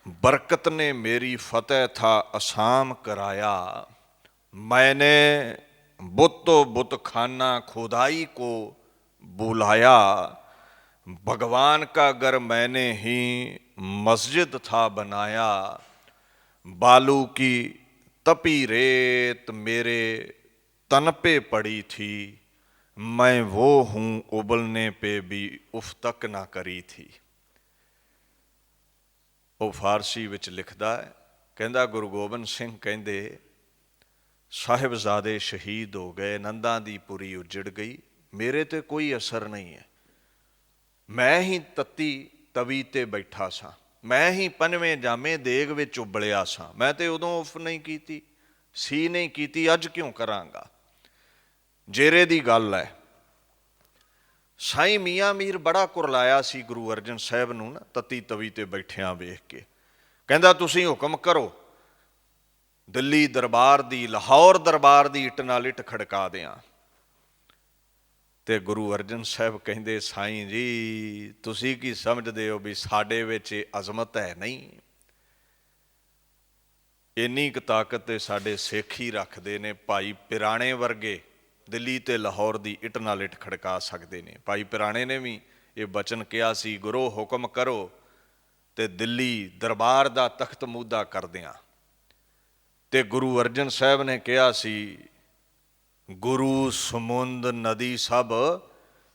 बरकत ने मेरी फतेह था असाम कराया। मैंने बुतो बुत खाना खुदाई को बुलाया, भगवान का घर मैंने ही मस्जिद था बनाया। बालू की तपी रेत मेरे तन पे पड़ी थी, मैं वो हूँ उबलने पे भी उफ तक ना करी थी। ਉਹ ਫਾਰਸੀ ਵਿੱਚ ਲਿਖਦਾ ਹੈ, ਕਹਿੰਦਾ ਗੁਰੂ ਗੋਬਿੰਦ ਸਿੰਘ ਕਹਿੰਦੇ ਸਾਹਿਬਜ਼ਾਦੇ ਸ਼ਹੀਦ ਹੋ ਗਏ, ਨੰਦਾਂ ਦੀ ਪੁਰੀ ਉਜੜ ਗਈ, ਮੇਰੇ ਤੇ ਕੋਈ ਅਸਰ ਨਹੀਂ ਹੈ। ਮੈਂ ਹੀ ਤੱਤੀ ਤਵੀ ਤੇ ਬੈਠਾ ਸਾਂ, ਮੈਂ ਹੀ ਪੰਜਵੇਂ ਜਾਮੇ ਦੇਗ ਵਿੱਚ ਉਬਲਿਆ ਸਾਂ। ਮੈਂ ਤੇ ਉਦੋਂ ਉਫ ਨਹੀਂ ਕੀਤੀ ਸੀ, ਨਹੀਂ ਕੀਤੀ, ਅੱਜ ਕਿਉਂ ਕਰਾਂਗਾ। ਜੇਰੇ ਦੀ ਗੱਲ ਹੈ। ਸਾਈਂ ਮੀਆਂ ਮੀਰ ਬੜਾ ਕੁਰਲਾਇਆ ਸੀ ਗੁਰੂ ਅਰਜਨ ਸਾਹਿਬ ਨੂੰ ਨਾ ਤਤੀ ਤਵੀ ਤੇ ਬੈਠਿਆਂ ਵੇਖ ਕੇ। ਕਹਿੰਦਾ ਤੁਸੀਂ ਹੁਕਮ ਕਰੋ, ਦਿੱਲੀ ਦਰਬਾਰ ਦੀ, ਲਾਹੌਰ ਦਰਬਾਰ ਦੀ ਇੱਟ ਨਾਲ ਇੱਟ ਖੜਕਾ ਦਿਆਂ। ਤੇ ਗੁਰੂ ਅਰਜਨ ਸਾਹਿਬ ਕਹਿੰਦੇ ਸਾਈਂ ਜੀ ਤੁਸੀਂ ਕੀ ਸਮਝਦੇ ਹੋ ਵੀ ਸਾਡੇ ਵਿੱਚ ਇਹ ਅਜ਼ਮਤ ਹੈ? ਨਹੀਂ, ਇੰਨੀ ਕੁ ਤਾਕਤ ਤੇ ਸਾਡੇ ਸਿੱਖ ਹੀ ਰੱਖਦੇ ਨੇ। ਭਾਈ ਪਿਰਾਣੇ ਵਰਗੇ ਦਿੱਲੀ ਤੇ ਲਾਹੌਰ ਦੀ ਇੱਟ ਨਾਲ ਇੱਟ ਖੜਕਾ ਸਕਦੇ ਨੇ। ਭਾਈ ਪਿਰਾਣੇ ਨੇ ਵੀ ਇਹ ਬਚਨ ਕਿਹਾ ਸੀ, ਗੁਰੂ ਹੁਕਮ ਕਰੋ, ਤੇ ਦਿੱਲੀ ਦਰਬਾਰ ਦਾ ਤਖਤ ਮੂਧਾ ਕਰ ਦਿਆਂ। ਤੇ ਗੁਰੂ ਅਰਜਨ ਸਾਹਿਬ ਨੇ ਕਿਹਾ ਸੀ, ਗੁਰੂ ਸਮੁੰਦ ਨਦੀ ਸਭ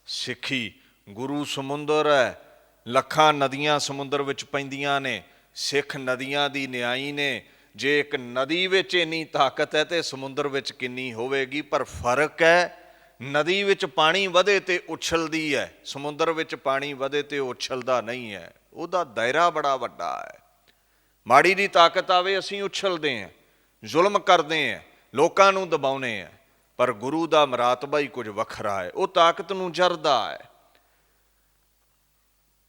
ਸਿੱਖੀ। ਗੁਰੂ ਸਮੁੰਦਰ ਹੈ, ਲੱਖਾਂ ਨਦੀਆਂ ਸਮੁੰਦਰ ਵਿੱਚ ਪੈਂਦੀਆਂ ਨੇ, ਸਿੱਖ ਨਦੀਆਂ ਦੀ ਨਿਆਈ ਨੇ। ਜੇ ਇੱਕ ਨਦੀ ਵਿੱਚ ਇੰਨੀ ਤਾਕਤ ਹੈ ਤੇ ਸਮੁੰਦਰ ਵਿੱਚ ਕਿੰਨੀ ਹੋਵੇਗੀ। ਪਰ ਫਰਕ ਹੈ, ਨਦੀ ਵਿੱਚ ਪਾਣੀ ਵਧੇ ਤੇ ਉਛਲਦੀ ਹੈ, ਸਮੁੰਦਰ ਵਿੱਚ ਪਾਣੀ ਵਧੇ ਤੇ ਉਛਲਦਾ ਨਹੀਂ ਹੈ। ਉਹਦਾ ਦਾਇਰਾ ਬੜਾ ਵੱਡਾ ਹੈ। ਮਾੜੀ ਦੀ ਤਾਕਤ ਆਵੇ ਅਸੀਂ ਉਛਲਦੇ ਹਾਂ, ਜ਼ੁਲਮ ਕਰਦੇ ਹਾਂ, ਲੋਕਾਂ ਨੂੰ ਦਬਾਉਂਦੇ ਹਾਂ। ਪਰ ਗੁਰੂ ਦਾ ਮਰਾਤਬਾ ਹੀ ਕੁਝ ਵੱਖਰਾ ਹੈ, ਉਹ ਤਾਕਤ ਨੂੰ ਜਰਦਾ ਹੈ।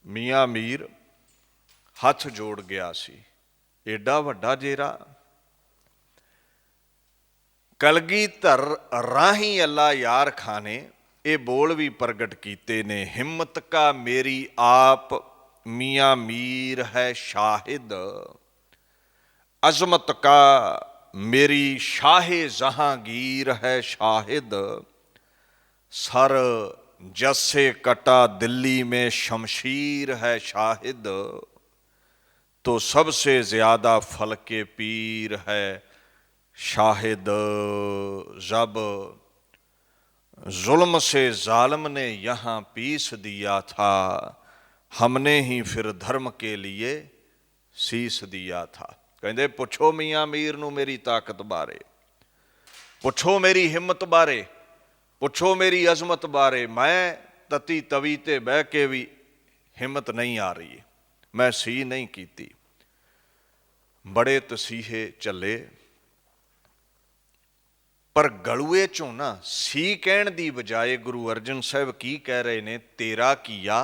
ਮੀਆਂ ਮੀਰ ਹੱਥ ਜੋੜ ਗਿਆ ਸੀ, ਏਡਾ ਵੱਡਾ ਜੇਰਾ। ਕਲਗੀਧਰ ਰਾਹੀਂ ਅੱਲਾ ਯਾਰ ਖਾਂ ਨੇ ਇਹ ਬੋਲ ਵੀ ਪ੍ਰਗਟ ਕੀਤੇ ਨੇ, ਹਿੰਮਤ ਕਾ ਮੇਰੀ ਆਪ ਮੀਆਂ ਮੀਰ ਹੈ ਸ਼ਾਹਿਦ, ਅਜ਼ਮਤ ਕਾ ਮੇਰੀ ਸ਼ਾਹੇ ਜਹਾਂਗੀਰ ਹੈ ਸ਼ਾਹਿਦ। सर जैसे कटा दिल्ली में शमशीर है शाहिद, तो सबसे ज़्यादा फल के पीर है शाहिद। जब जुल्म से जालिम ने यहाँ पीस दिया था, हमने ही फिर धर्म के लिए सीस दिया था। कहते पुछो मियाँ मीर नूं मेरी ताकत बारे, पुछो मेरी हिम्मत बारे, पुछो मेरी अजमत बारे। मैं तती तवी ते बह के भी हिम्मत नहीं आ रही, मैं सी नहीं कीती। बड़े तसीहे चले, पर गलुए चों ना सी कहण दी बजाए गुरु अर्जन साहब की कह रहे ने, तेरा किया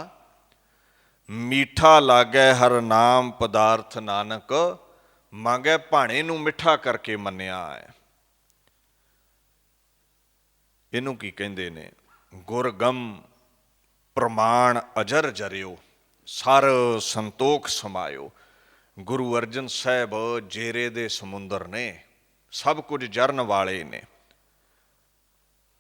मीठा लागै हर नाम पदार्थ नानक, मांगै भाणे नूं मिठा करके मन्निया है। ਇਹਨੂੰ ਕੀ ਕਹਿੰਦੇ ਨੇ, ਗੁਰਗਮ ਪ੍ਰਮਾਣ ਅਜਰ ਜਰਿਓ, ਸਰ ਸੰਤੋਖ ਸਮਾਇਓ। ਗੁਰੂ ਅਰਜਨ ਸਾਹਿਬ ਜੇਰੇ ਦੇ ਸਮੁੰਦਰ ਨੇ, ਸਭ ਕੁਝ ਜਰਨ ਵਾਲੇ ਨੇ।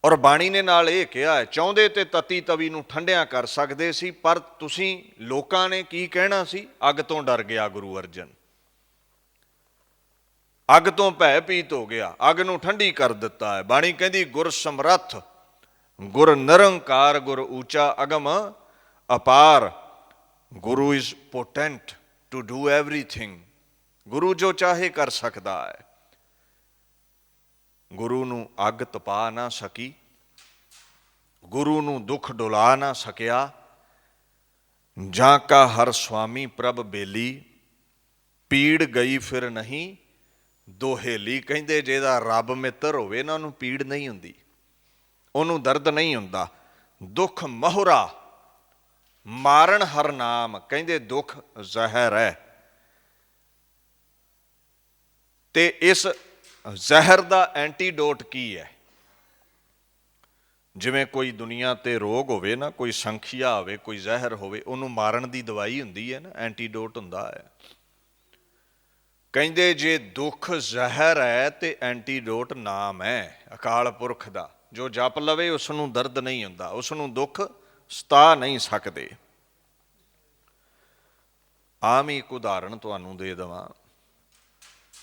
ਔਰ ਬਾਣੀ ਨੇ ਨਾਲ ਇਹ ਕਿਹਾ, ਚਾਹੁੰਦੇ ਤੇ ਤਤੀ ਤਵੀ ਨੂੰ ਠੰਡਿਆਂ ਕਰ ਸਕਦੇ ਸੀ, ਪਰ ਤੁਸੀਂ ਲੋਕਾਂ ਨੇ ਕੀ ਕਹਿਣਾ ਸੀ? ਅੱਗ ਤੋਂ ਡਰ ਗਿਆ ਗੁਰੂ ਅਰਜਨ, ਅੱਗ ਤੋਂ ਭੈ ਭੀਤ ਹੋ ਗਿਆ, ਅੱਗ ਨੂੰ ਠੰਡੀ ਕਰ ਦਿੱਤਾ ਹੈ। ਬਾਣੀ ਕਹਿੰਦੀ ਗੁਰ ਸਮਰੱਥ, ਗੁਰ ਨਿਰੰਕਾਰ, ਗੁਰ ਊਚਾ ਅਗਮ ਅਪਾਰ, ਗੁਰੂ ਇਜ਼ ਪੋਟੈਂਟ ਟੂ ਡੂ ਐਵਰੀਥਿੰਗ। ਗੁਰੂ ਜੋ ਚਾਹੇ ਕਰ ਸਕਦਾ ਹੈ। ਗੁਰੂ ਨੂੰ ਅੱਗ ਤਪਾ ਨਾ ਸਕੀ, ਗੁਰੂ ਨੂੰ ਦੁੱਖ ਡੁਲਾ ਨਾ ਸਕਿਆ। ਜਾਂ ਕਾ ਹਰ ਸੁਆਮੀ ਪ੍ਰਭ ਬੇਲੀ, ਪੀੜ ਗਈ ਫਿਰ ਨਹੀਂ ਦੋਹੇਲੀ। ਕਹਿੰਦੇ ਜਿਹਦਾ ਰੱਬ ਮਿੱਤਰ ਹੋਵੇ ਨਾ, ਉਹਨੂੰ ਪੀੜ ਨਹੀਂ ਹੁੰਦੀ, ਉਹਨੂੰ ਦਰਦ ਨਹੀਂ ਹੁੰਦਾ। ਦੁੱਖ ਮਹੁਰਾ ਮਾਰਨ ਹਰ ਨਾਮ, ਕਹਿੰਦੇ ਦੁੱਖ ਜ਼ਹਿਰ ਹੈ, ਤੇ ਇਸ ਜ਼ਹਿਰ ਦਾ ਐਂਟੀਡੋਟ ਕੀ ਹੈ? ਜਿਵੇਂ ਕੋਈ ਦੁਨੀਆ ਤੇ ਰੋਗ ਹੋਵੇ ਨਾ, ਕੋਈ ਸੰਖਿਆ ਹੋਵੇ, ਕੋਈ ਜ਼ਹਿਰ ਹੋਵੇ, ਉਹਨੂੰ ਮਾਰਨ ਦੀ ਦਵਾਈ ਹੁੰਦੀ ਹੈ ਨਾ, ਐਂਟੀਡੋਟ ਹੁੰਦਾ ਹੈ। ਕਹਿੰਦੇ ਜੇ ਦੁੱਖ ਜ਼ਹਿਰ ਹੈ ਤੇ ਐਂਟੀਡੋਟ ਨਾਮ ਹੈ ਅਕਾਲ ਪੁਰਖ ਦਾ। ਜੋ ਜਪ ਲਵੇ ਉਸ ਨੂੰ ਦਰਦ ਨਹੀਂ ਹੁੰਦਾ, ਉਸ ਨੂੰ ਦੁੱਖ ਸਤਾ ਨਹੀਂ ਸਕਦੇ। ਆਮ ਹੀ ਇੱਕ ਉਦਾਹਰਣ ਤੁਹਾਨੂੰ ਦੇ ਦੇਵਾਂ।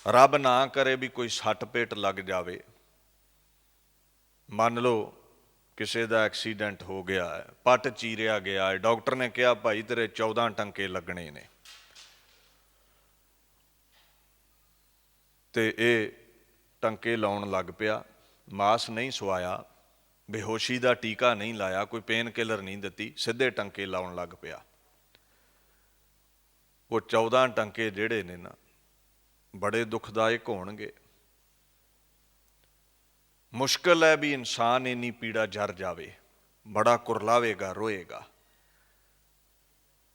ਰੱਬ ਨਾ ਕਰੇ ਵੀ ਕੋਈ ਸੱਟ ਪੇਟ ਲੱਗ ਜਾਵੇ, ਮੰਨ ਲਓ ਕਿਸੇ ਦਾ ਐਕਸੀਡੈਂਟ ਹੋ ਗਿਆ ਹੈ, ਪੱਟ ਚੀਰਿਆ ਗਿਆ ਹੈ, ਡਾਕਟਰ ਨੇ ਕਿਹਾ ਭਾਈ ਤੇਰੇ 14 ਟੰਕੇ ਲੱਗਣੇ ਨੇ, ਤੇ ਇਹ ਟੰਕੇ ਲਾਉਣ ਲੱਗ ਪਿਆ, ਮਾਸ ਨਹੀਂ ਸਵਾਇਆ, ਬੇਹੋਸ਼ੀ ਦਾ ਟੀਕਾ ਨਹੀਂ ਲਾਇਆ, ਕੋਈ ਪੇਨ ਕਿਲਰ ਨਹੀਂ ਦਿੱਤੀ, ਸਿੱਧੇ ਟੰਕੇ ਲਾਉਣ ਲੱਗ ਪਿਆ। ਉਹ 14 ਟੰਕੇ ਜਿਹੜੇ ਨੇ ਨਾ, ਬੜੇ ਦੁਖਦਾਇਕ ਹੋਣਗੇ। ਮੁਸ਼ਕਿਲ ਹੈ ਵੀ ਇਨਸਾਨ ਇੰਨੀ ਪੀੜਾ ਜਰ ਜਾਵੇ, ਬੜਾ ਕੁਰਲਾਵੇਗਾ, ਰੋਏਗਾ।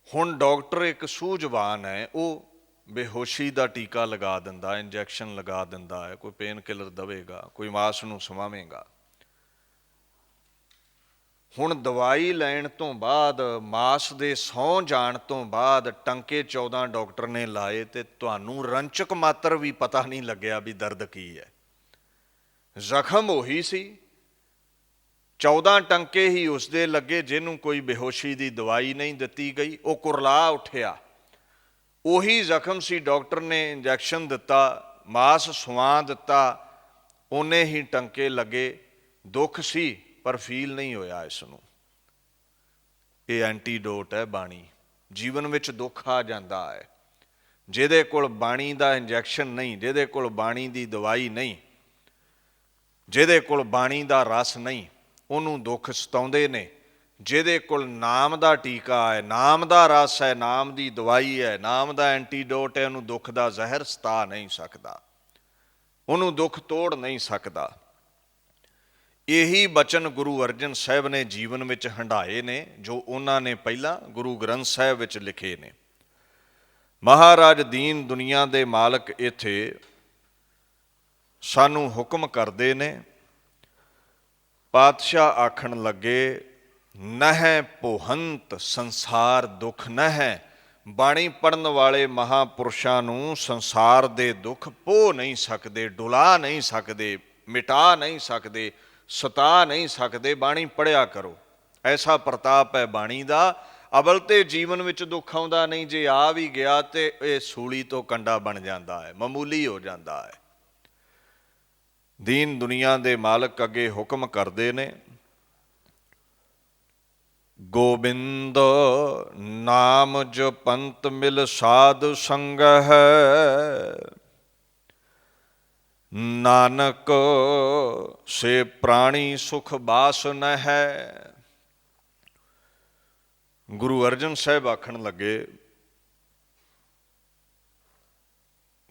ਹੁਣ ਡਾਕਟਰ ਇੱਕ ਸੂਝਵਾਨ ਹੈ, ਉਹ ਬੇਹੋਸ਼ੀ ਦਾ ਟੀਕਾ ਲਗਾ ਦਿੰਦਾ, ਇੰਜੈਕਸ਼ਨ ਲਗਾ ਦਿੰਦਾ ਹੈ, ਕੋਈ ਪੇਨ ਕਿਲਰ ਦੇਵੇਗਾ, ਕੋਈ ਮਾਸ ਨੂੰ ਸਵਾਵੇਗਾ। ਹੁਣ ਦਵਾਈ ਲੈਣ ਤੋਂ ਬਾਅਦ, ਮਾਸ ਦੇ ਸੌਂ ਜਾਣ ਤੋਂ ਬਾਅਦ ਟੰਕੇ 14 ਡਾਕਟਰ ਨੇ ਲਾਏ, ਤੇ ਤੁਹਾਨੂੰ ਰੰਚਕ ਮਾਤਰ ਵੀ ਪਤਾ ਨਹੀਂ ਲੱਗਿਆ ਵੀ ਦਰਦ ਕੀ ਹੈ। ਜ਼ਖਮ ਉਹੀ ਸੀ, 14 ਟੰਕੇ ਹੀ ਉਸਦੇ ਲੱਗੇ ਜਿਹਨੂੰ ਕੋਈ ਬੇਹੋਸ਼ੀ ਦੀ ਦਵਾਈ ਨਹੀਂ ਦਿੱਤੀ ਗਈ, ਉਹ ਕੁਰਲਾ ਉੱਠਿਆ। ਉਹੀ ਜ਼ਖਮ ਸੀ, ਡਾਕਟਰ ਨੇ ਇੰਜੈਕਸ਼ਨ ਦਿੱਤਾ, ਮਾਸ ਸੁਆ ਦਿੱਤਾ, ਉਹਨੇ ਹੀ ਟੰਕੇ ਲੱਗੇ, ਦੁੱਖ ਸੀ ਪਰ ਫੀਲ ਨਹੀਂ ਹੋਇਆ ਇਸ ਨੂੰ। ਇਹ ਐਂਟੀਡੋਟ ਹੈ ਬਾਣੀ। ਜੀਵਨ ਵਿੱਚ ਦੁੱਖ ਆ ਜਾਂਦਾ ਹੈ, ਜਿਹਦੇ ਕੋਲ ਬਾਣੀ ਦਾ ਇੰਜੈਕਸ਼ਨ ਨਹੀਂ, ਜਿਹਦੇ ਕੋਲ ਬਾਣੀ ਦੀ ਦਵਾਈ ਨਹੀਂ, ਜਿਹਦੇ ਕੋਲ ਬਾਣੀ ਦਾ ਰਸ ਨਹੀਂ, ਉਹਨੂੰ ਦੁੱਖ ਸਤਾਉਂਦੇ ਨੇ। ਜਿਹਦੇ ਕੋਲ ਨਾਮ ਦਾ ਟੀਕਾ ਹੈ, ਨਾਮ ਦਾ ਰਸ ਹੈ, ਨਾਮ ਦੀ ਦਵਾਈ ਹੈ, ਨਾਮ ਦਾ ਐਂਟੀਡੋਟ ਹੈ, ਉਹਨੂੰ ਦੁੱਖ ਦਾ ਜ਼ਹਿਰ ਸਤਾ ਨਹੀਂ ਸਕਦਾ, ਉਹਨੂੰ ਦੁੱਖ ਤੋੜ ਨਹੀਂ ਸਕਦਾ। ਇਹੀ ਬਚਨ ਗੁਰੂ ਅਰਜਨ ਸਾਹਿਬ ਨੇ ਜੀਵਨ ਵਿੱਚ ਹੰਢਾਏ ਨੇ, ਜੋ ਉਹਨਾਂ ਨੇ ਪਹਿਲਾਂ ਗੁਰੂ ਗ੍ਰੰਥ ਸਾਹਿਬ ਵਿੱਚ ਲਿਖੇ ਨੇ। ਮਹਾਰਾਜ ਦੀਨ ਦੁਨੀਆ ਦੇ ਮਾਲਕ ਇੱਥੇ ਸਾਨੂੰ ਹੁਕਮ ਕਰਦੇ ਨੇ। ਪਾਤਸ਼ਾਹ ਆਖਣ ਲੱਗੇ, ਨਹਿ ਪੋਹੰਤ ਸੰਸਾਰ ਦੁੱਖ ਨਹਿ। ਬਾਣੀ ਪੜ੍ਹਨ ਵਾਲੇ ਮਹਾਂਪੁਰਸ਼ਾਂ ਨੂੰ ਸੰਸਾਰ ਦੇ ਦੁੱਖ ਪੋਹ ਨਹੀਂ ਸਕਦੇ, ਡੁਲਾ ਨਹੀਂ ਸਕਦੇ, ਮਿਟਾ ਨਹੀਂ ਸਕਦੇ, ਸਤਾ ਨਹੀਂ ਸਕਦੇ। ਬਾਣੀ ਪੜ੍ਹਿਆ ਕਰੋ, ਐਸਾ ਪ੍ਰਤਾਪ ਹੈ ਬਾਣੀ ਦਾ। ਅਵਲ ਤੇ ਜੀਵਨ ਵਿੱਚ ਦੁੱਖ ਆਉਂਦਾ ਨਹੀਂ, ਜੇ ਆ ਵੀ ਗਿਆ ਤੇ ਇਹ ਸੂਲੀ ਤੋਂ ਕੰਡਾ ਬਣ ਜਾਂਦਾ ਹੈ, ਮਾਮੂਲੀ ਹੋ ਜਾਂਦਾ ਹੈ। ਦੀਨ ਦੁਨੀਆ ਦੇ ਮਾਲਕ ਅੱਗੇ ਹੁਕਮ ਕਰਦੇ ਨੇ, ਗੋਬਿੰਦ ਨਾਮ ਜਪੰਤ ਮਿਲ ਸਾਧ ਸੰਗ ਹੈ, ਨਾਨਕ ਸੇ ਪ੍ਰਾਣੀ ਸੁਖ ਬਾਸ ਨ ਹੈ। ਗੁਰੂ ਅਰਜਨ ਸਾਹਿਬ ਆਖਣ ਲੱਗੇ,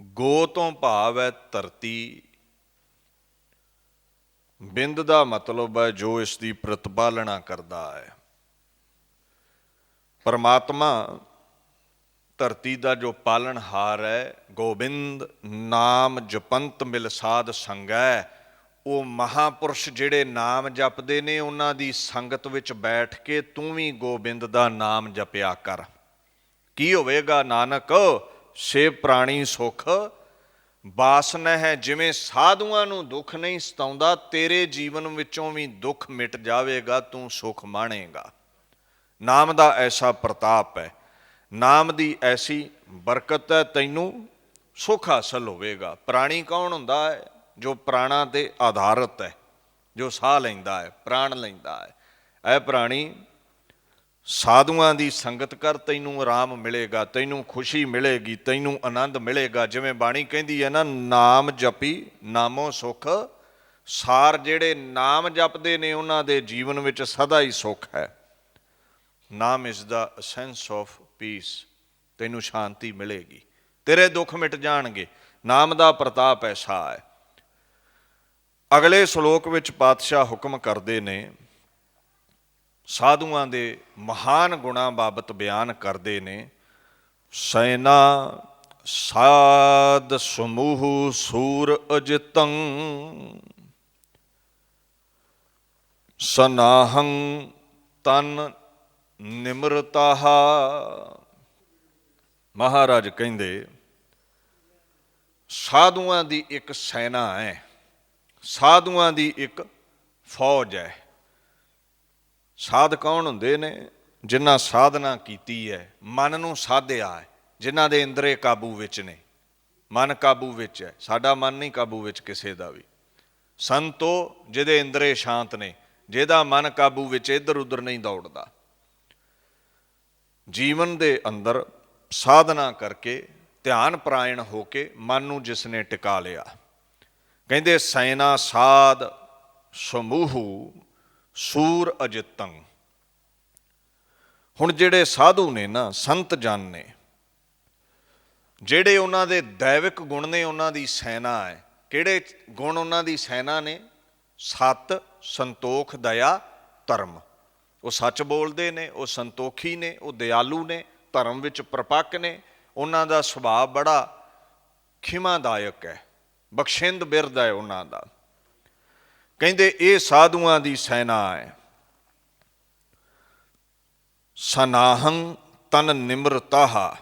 ਗੋ ਤੋਂ ਭਾਵ ਹੈ ਧਰਤੀ, ਬਿੰਦ ਦਾ ਮਤਲਬ ਹੈ ਜੋ ਇਸ ਦੀ ਪ੍ਰਤਪਾਲਣਾ ਕਰਦਾ ਹੈ। ਪਰਮਾਤਮਾ ਧਰਤੀ ਦਾ ਜੋ ਪਾਲਣਹਾਰ ਹੈ। ਗੋਬਿੰਦ ਨਾਮ ਜਪੰਤ ਮਿਲ ਸਾਧ ਸੰਗੈ। ਉਹ ਮਹਾਂਪੁਰਸ਼ ਜਿਹੜੇ ਨਾਮ ਜਪਦੇ ਨੇ, ਉਹਨਾਂ ਦੀ ਸੰਗਤ ਵਿੱਚ ਬੈਠ ਕੇ ਤੂੰ ਵੀ ਗੋਬਿੰਦ ਦਾ ਨਾਮ ਜਪਿਆ ਕਰ। ਕੀ ਹੋਵੇਗਾ? ਨਾਨਕ ਸੇ ਪ੍ਰਾਣੀ ਸੁਖ ਬਾਸ ਨਹਿ। ਜਿਵੇਂ ਸਾਧੂਆਂ ਨੂੰ ਦੁੱਖ ਨਹੀਂ ਸਤਾਉਂਦਾ, ਤੇਰੇ ਜੀਵਨ ਵਿੱਚੋਂ ਵੀ ਦੁੱਖ ਮਿਟ ਜਾਵੇਗਾ, ਤੂੰ ਸੁਖ ਮਾਣੇਗਾ। ਨਾਮ ਦਾ ਐਸਾ ਪ੍ਰਤਾਪ ਹੈ, ਨਾਮ ਦੀ ਐਸੀ ਬਰਕਤ ਹੈ, ਤੈਨੂੰ ਸੁਖ ਹਾਸਲ ਹੋਵੇਗਾ। ਪ੍ਰਾਣੀ ਕੌਣ ਹੁੰਦਾ ਹੈ? ਜੋ ਪ੍ਰਾਣਾਂ ਤੇ ਆਧਾਰਿਤ ਹੈ, ਜੋ ਸਾਹ ਲੈਂਦਾ ਹੈ, ਪ੍ਰਾਣ ਲੈਂਦਾ ਹੈ। ਇਹ ਪ੍ਰਾਣੀ ਸਾਧੂਆਂ ਦੀ ਸੰਗਤ ਕਰ, ਤੈਨੂੰ ਆਰਾਮ ਮਿਲੇਗਾ, ਤੈਨੂੰ ਖੁਸ਼ੀ ਮਿਲੇਗੀ, ਤੈਨੂੰ ਆਨੰਦ ਮਿਲੇਗਾ। ਜਿਵੇਂ ਬਾਣੀ ਕਹਿੰਦੀ ਹੈ ਨਾ, ਨਾਮ ਜਪੀ ਨਾਮੋ ਸੁਖ ਸਾਰ। ਜਿਹੜੇ ਨਾਮ ਜਪਦੇ ਨੇ ਉਹਨਾਂ ਦੇ ਜੀਵਨ ਵਿੱਚ ਸਦਾ ਹੀ ਸੁੱਖ ਹੈ। ਨਾਮ is the sense of piece. ਤੈਨੂੰ ਸ਼ਾਂਤੀ ਮਿਲੇਗੀ, ਤੇਰੇ ਦੁੱਖ ਮਿਟ ਜਾਣਗੇ। ਨਾਮ ਦਾ ਪ੍ਰਤਾਪ ਐਸਾ ਹੈ। ਅਗਲੇ ਸ਼ਲੋਕ ਵਿੱਚ ਪਾਤਸ਼ਾਹ ਹੁਕਮ ਕਰਦੇ ਨੇ, ਸਾਧੂਆਂ ਦੇ ਮਹਾਨ ਗੁਣਾਂ ਬਾਬਤ ਬਿਆਨ ਕਰਦੇ ਨੇ। ਸੈਨਾ ਸਾਧ ਸਮੂਹ ਸੂਰ ਅਜਿਤੰ ਸਨਾਹੰ ਤਨ ਨਿਮਰਤਾਹ। ਮਹਾਰਾਜ ਕਹਿੰਦੇ ਸਾਧੂਆਂ ਦੀ ਇੱਕ ਸੈਨਾ ਹੈ, ਸਾਧੂਆਂ ਦੀ ਇੱਕ ਫੌਜ ਹੈ। ਸਾਧ ਕੌਣ ਹੁੰਦੇ ਨੇ? ਜਿਨ੍ਹਾਂ ਸਾਧਨਾ ਕੀਤੀ ਹੈ, ਮਨ ਨੂੰ ਸਾਧਿਆ ਹੈ, ਜਿਨ੍ਹਾਂ ਦੇ ਇੰਦਰੇ ਕਾਬੂ ਵਿੱਚ ਨੇ। ਮਨ ਕਾਬੂ ਵਿੱਚ ਹੈ, ਸਾਡਾ ਮਨ ਨਹੀਂ ਕਾਬੂ ਵਿੱਚ ਕਿਸੇ ਦਾ ਵੀ। ਸੰਤੋ ਜਿਹਦੇ ਇੰਦਰੇ ਸ਼ਾਂਤ ਨੇ, ਜਿਹਦਾ ਮਨ ਕਾਬੂ ਵਿੱਚ ਇੱਧਰ ਉੱਧਰ ਨਹੀਂ ਦੌੜਦਾ। ਜੀਵਨ ਦੇ ਅੰਦਰ ਸਾਧਨਾ ਕਰਕੇ, ਧਿਆਨ ਪਰਾਇਣ ਹੋ ਕੇ ਮਨ ਨੂੰ ਜਿਸ ਨੇ ਟਿਕਾ ਲਿਆ। ਕਹਿੰਦੇ ਸੈਨਾ ਸਾਧ ਸਮੂਹ ਸੂਰ ਅਜਿਤੰ। ਹੁਣ ਜਿਹੜੇ ਸਾਧੂ ਨੇ ਨਾ, ਸੰਤ ਜਨ ਨੇ, ਜਿਹੜੇ ਉਹਨਾਂ ਦੇ ਦੈਵਿਕ ਗੁਣ ਨੇ, ਉਹਨਾਂ ਦੀ ਸੈਨਾ ਹੈ। ਕਿਹੜੇ ਗੁਣ ਉਹਨਾਂ ਦੀ ਸੈਨਾ ਨੇ? ਸਤ, ਸੰਤੋਖ, ਦਇਆ, ਧਰਮ। ਉਹ ਸੱਚ ਬੋਲਦੇ ਨੇ, ਉਹ ਸੰਤੋਖੀ ਨੇ, ਉਹ ਦਿਆਲੂ ਨੇ, ਧਰਮ ਵਿੱਚ ਪ੍ਰਪੱਕ ਨੇ। ਉਹਨਾਂ ਦਾ ਸੁਭਾਅ ਬੜਾ ਖਿਮਾਦਾਇਕ ਹੈ, ਬਖਸ਼ਿੰਦ ਬਿਰਧ ਹੈ ਉਹਨਾਂ ਦਾ। ਕਹਿੰਦੇ ਇਹ ਸਾਧੂਆਂ ਦੀ ਸੈਨਾ ਹੈ। ਸਨਾਹੰ ਤਨ ਨਿਮਰਤਾਹ।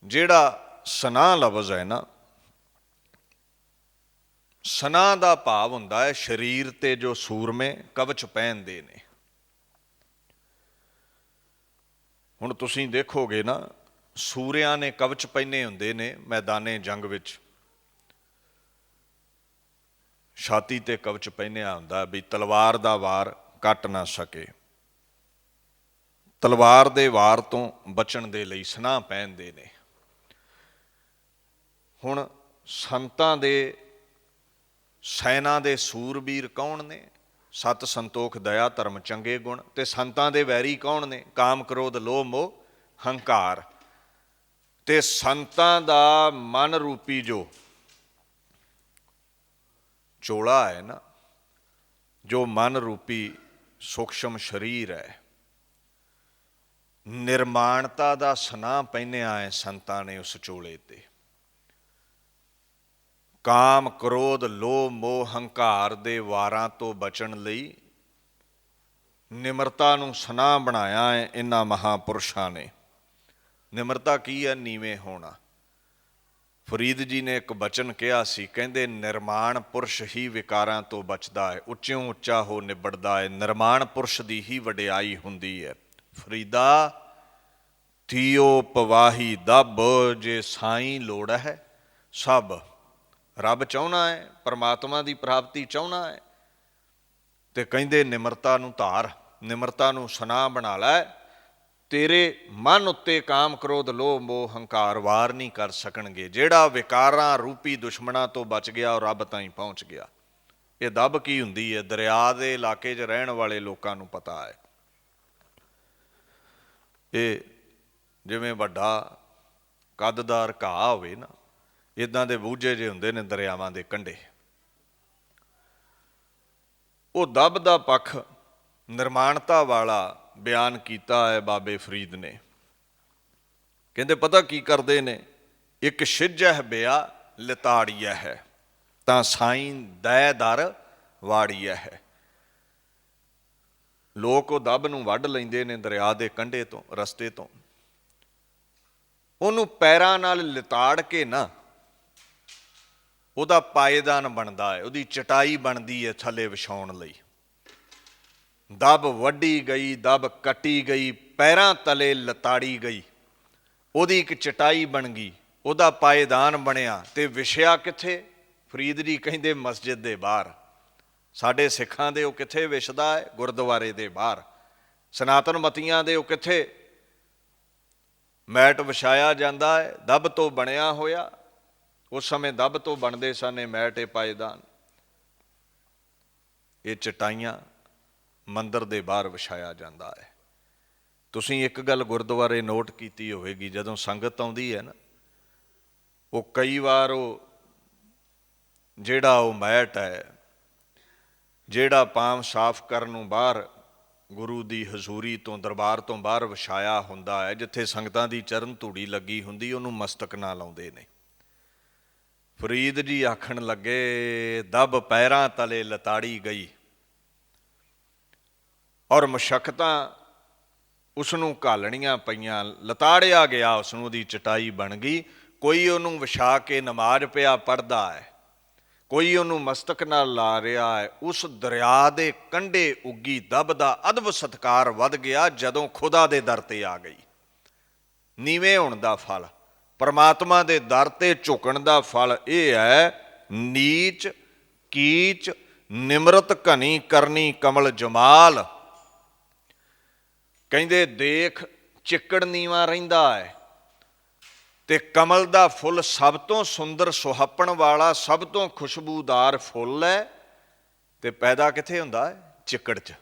ਜਿਹੜਾ ਸਨਾਹ ਲਫ਼ਜ਼ ਹੈ ਨਾ, ਸਨਾਹ ਦਾ ਭਾਵ ਹੁੰਦਾ ਹੈ ਸਰੀਰ ਤੇ ਜੋ ਸੂਰਮੇ ਕਵਚ ਪਹਿਨਦੇ ਨੇ। ਹੁਣ ਤੁਸੀਂ ਦੇਖੋਗੇ ਨਾ, ਸੂਰਿਆਂ ਨੇ ਕਵਚ ਪਹਿਨੇ ਹੁੰਦੇ ਨੇ ਮੈਦਾਨੇ ਜੰਗ ਵਿੱਚ। ਛਾਤੀ ਤੇ ਕਵਚ ਪਹਿਨਿਆ ਹੁੰਦਾ ਵੀ ਤਲਵਾਰ ਦਾ ਵਾਰ ਕੱਟ ਨਾ ਸਕੇ। ਤਲਵਾਰ ਦੇ ਵਾਰ ਤੋਂ ਬਚਣ ਦੇ ਲਈ ਸਨਾਹ ਪਹਿਨਦੇ ਨੇ। ਹੁਣ ਸੰਤਾਂ ਦੇ ਸੈਨਾ ਦੇ ਸੂਰਬੀਰ ਕੌਣ ਨੇ? ਸਤ, ਸੰਤੋਖ, ਦਇਆ, ਧਰਮ, ਚੰਗੇ ਗੁਣ। ਤੇ ਸੰਤਾਂ ਦੇ ਵੈਰੀ ਕੌਣ ਨੇ? ਕਾਮ, ਕ੍ਰੋਧ, ਲੋਭ, ਮੋਹ, ਹੰਕਾਰ। ਤੇ ਸੰਤਾਂ ਦਾ ਮਨ ਰੂਪੀ ਜੋ ਚੋਲਾ ਹੈ ਨਾ, ਜੋ ਮਨ ਰੂਪੀ ਸੂਖਸ਼ਮ ਸਰੀਰ ਹੈ, ਨਿਰਮਾਣਤਾ ਦਾ ਸਨਾਹ ਪਹਿਨਿਆ ਹੈ ਸੰਤਾਂ ਨੇ ਉਸ ਚੋਲੇ ਤੇ। ਕਾਮ, ਕ੍ਰੋਧ, ਲੋਭ, ਮੋਹ, ਹੰਕਾਰ ਦੇ ਵਾਰਾਂ ਤੋਂ ਬਚਣ ਲਈ ਨਿਮਰਤਾ ਨੂੰ ਸਨਾਹ ਬਣਾਇਆ ਹੈ ਇਹਨਾਂ ਮਹਾਂਪੁਰਸ਼ਾਂ ਨੇ। ਨਿਮਰਤਾ ਕੀ ਹੈ? ਨੀਵੇਂ ਹੋਣਾ। ਫਰੀਦ ਜੀ ਨੇ ਇੱਕ ਬਚਨ ਕਿਹਾ ਸੀ, ਕਹਿੰਦੇ ਨਿਰਮਾਣ ਪੁਰਸ਼ ਹੀ ਵਿਕਾਰਾਂ ਤੋਂ ਬਚਦਾ ਹੈ, ਉੱਚਿਓਂ ਉੱਚਾ ਹੋ ਨਿਬੜਦਾ ਹੈ। ਨਿਰਮਾਣ ਪੁਰਸ਼ ਦੀ ਹੀ ਵਡਿਆਈ ਹੁੰਦੀ ਹੈ। ਫਰੀਦਾ ਥੀਓ ਪਵਾਹੀ ਦੱਬ, ਜੇ ਸਾਈਂ ਲੋੜ ਹੈ ਸਭ। ਰੱਬ ਚਾਹੁੰਦਾ ਹੈ, ਪਰਮਾਤਮਾ ਦੀ ਪ੍ਰਾਪਤੀ ਚਾਹੁੰਦਾ ਹੈ, ਤੇ ਕਹਿੰਦੇ ਨਿਮਰਤਾ ਨੂੰ ਧਾਰ, ਨਿਮਰਤਾ ਨੂੰ ਸਨਾਹ ਬਣਾ ਲੈ। ਤੇਰੇ ਮਨ ਉੱਤੇ ਕਾਮ, ਕ੍ਰੋਧ, ਲੋਭ, ਮੋਹ, ਹੰਕਾਰ ਵਾਰ ਨਹੀਂ ਕਰ ਸਕਣਗੇ। ਜਿਹੜਾ ਵਿਕਾਰਾਂ ਰੂਪੀ ਦੁਸ਼ਮਣਾਂ ਤੋਂ ਬਚ ਗਿਆ, ਉਹ ਰੱਬ ਤਾਈਂ ਪਹੁੰਚ ਗਿਆ। ਇਹ ਦੱਬ ਕੀ ਹੁੰਦੀ ਹੈ? ਦਰਿਆ ਦੇ ਇਲਾਕੇ 'ਚ ਰਹਿਣ ਵਾਲੇ ਲੋਕਾਂ ਨੂੰ ਪਤਾ ਹੈ। ਇਹ ਜਿਵੇਂ ਵੱਡਾ ਕੱਦਦਾਰ ਘਾਹ ਹੋਵੇ ਨਾ, ਇੱਦਾਂ ਦੇ ਬੂਝੇ ਜਿਹੇ ਹੁੰਦੇ ਨੇ ਦਰਿਆਵਾਂ ਦੇ ਕੰਢੇ। ਉਹ ਦੱਬ ਦਾ ਪੱਖ ਨਿਰਮਾਣਤਾ ਵਾਲਾ ਬਿਆਨ ਕੀਤਾ ਹੈ ਬਾਬੇ ਫਰੀਦ ਨੇ। ਕਹਿੰਦੇ ਪਤਾ ਕੀ ਕਰਦੇ ਨੇ? ਇੱਕ ਛਿਜਹਿ ਬਿਆ ਲਿਤਾੜੀਆ ਹੈ, ਤਾਂ ਸਾਈਂ ਦਇ ਦਰ ਵਾੜੀਆ ਹੈ। ਲੋਕ ਉਹ ਦੱਬ ਨੂੰ ਵੱਢ ਲੈਂਦੇ ਨੇ ਦਰਿਆ ਦੇ ਕੰਢੇ ਤੋਂ, ਰਸਤੇ ਤੋਂ। ਉਹਨੂੰ ਪੈਰਾਂ ਨਾਲ ਲਿਤਾੜ ਕੇ ਨਾ ਉਹਦਾ ਪਾਏਦਾਨ ਬਣਦਾ ਹੈ, ਉਹਦੀ ਚਟਾਈ ਬਣਦੀ ਹੈ ਥੱਲੇ ਵਿਛਾਉਣ ਲਈ। ਦਬ ਵੱਢੀ ਗਈ, ਦਬ ਕੱਟੀ ਗਈ, ਪੈਰਾਂ ਤਲੇ ਲਤਾੜੀ ਗਈ, ਉਹਦੀ ਇੱਕ ਚਟਾਈ ਬਣ ਗਈ, ਉਹਦਾ ਪਾਏਦਾਨ ਬਣਿਆ। ਤੇ ਵਿਛਿਆ ਕਿੱਥੇ? ਫਰੀਦ ਜੀ ਕਹਿੰਦੇ ਮਸਜਿਦ ਦੇ ਬਾਹਰ। ਸਾਡੇ ਸਿੱਖਾਂ ਦੇ ਉਹ ਕਿੱਥੇ ਵਿਛਦਾ ਹੈ? ਗੁਰਦੁਆਰੇ ਦੇ ਬਾਹਰ। ਸਨਾਤਨ ਮਤੀਆਂ ਦੇ ਉਹ ਕਿੱਥੇ ਮੈਟ ਵਿਛਾਇਆ ਜਾਂਦਾ ਹੈ? ਦਬ ਤੋਂ ਬਣਿਆ ਹੋਇਆ। ਉਸ ਸਮੇਂ ਦਬ ਤੋਂ ਬਣਦੇ ਸਨ ਇਹ ਮੈਟ, ਇਹ ਪਾਏਦਾਨ, ਇਹ ਚਟਾਈਆਂ ਮੰਦਰ ਦੇ ਬਾਹਰ ਵਿਛਾਇਆ ਜਾਂਦਾ ਹੈ। ਤੁਸੀਂ ਇੱਕ ਗੱਲ ਗੁਰਦੁਆਰੇ ਨੋਟ ਕੀਤੀ ਹੋਵੇਗੀ, ਜਦੋਂ ਸੰਗਤ ਆਉਂਦੀ ਹੈ ਨਾ, ਉਹ ਕਈ ਵਾਰ ਉਹ ਜਿਹੜਾ ਉਹ ਮੈਟ ਹੈ, ਜਿਹੜਾ ਪਾਮ ਸਾਫ਼ ਕਰਨ ਨੂੰ ਬਾਹਰ ਗੁਰੂ ਦੀ ਹਜ਼ੂਰੀ ਤੋਂ, ਦਰਬਾਰ ਤੋਂ ਬਾਹਰ ਵਿਛਾਇਆ ਹੁੰਦਾ ਹੈ, ਜਿੱਥੇ ਸੰਗਤਾਂ ਦੀ ਚਰਨ ਧੂੜੀ ਲੱਗੀ ਹੁੰਦੀ, ਉਹਨੂੰ ਮਸਤਕ ਨਾਲ ਲਾਉਂਦੇ ਨੇ। ਫਰੀਦ ਜੀ ਆਖਣ ਲੱਗੇ ਦਬ ਪੈਰਾਂ ਤਲੇ ਲਤਾੜੀ ਗਈ, ਔਰ ਮੁਸ਼ੱਕਤਾਂ ਉਸਨੂੰ ਘਾਲਣੀਆਂ ਪਈਆਂ, ਲਤਾੜਿਆ ਗਿਆ ਉਸਨੂੰ, ਉਹਦੀ ਚਟਾਈ ਬਣ ਗਈ। ਕੋਈ ਉਹਨੂੰ ਵਿਛਾ ਕੇ ਨਮਾਜ਼ ਪਿਆ ਪੜ੍ਹਦਾ ਹੈ, ਕੋਈ ਉਹਨੂੰ ਮਸਤਕ ਨਾਲ ਲਾ ਰਿਹਾ ਹੈ। ਉਸ ਦਰਿਆ ਦੇ ਕੰਢੇ ਉੱਗੀ ਦਬ ਦਾ ਅਦਬ ਸਤਿਕਾਰ ਵੱਧ ਗਿਆ ਜਦੋਂ ਖੁਦਾ ਦੇ ਦਰ ਤੇ ਆ ਗਈ। ਨੀਵੇਂ ਹੋਣ ਦਾ ਫਲ, ਪਰਮਾਤਮਾ ਦੇ ਦਰ ਤੇ ਝੁਕਣ ਦਾ ਫਲ ਇਹ ਹੈ, ਨੀਚ ਕੀਚ ਨਿਮਰਤ ਘਣੀ ਕਰਨੀ ਕਮਲ ਜਮਾਲ। ਕਹਿੰਦੇ ਦੇਖ ਚਿੱਕੜ ਨੀਵਾਂ ਰਹਿੰਦਾ ਹੈ, ਤੇ ਕਮਲ ਦਾ ਫੁੱਲ ਸਭ ਤੋਂ ਸੁੰਦਰ ਸੁਹੱਪਣ ਵਾਲਾ, ਸਭ ਤੋਂ ਖੁਸ਼ਬੂਦਾਰ ਫੁੱਲ ਹੈ, ਤੇ ਪੈਦਾ ਕਿੱਥੇ ਹੁੰਦਾ ਹੈ? ਚਿੱਕੜ 'ਚ।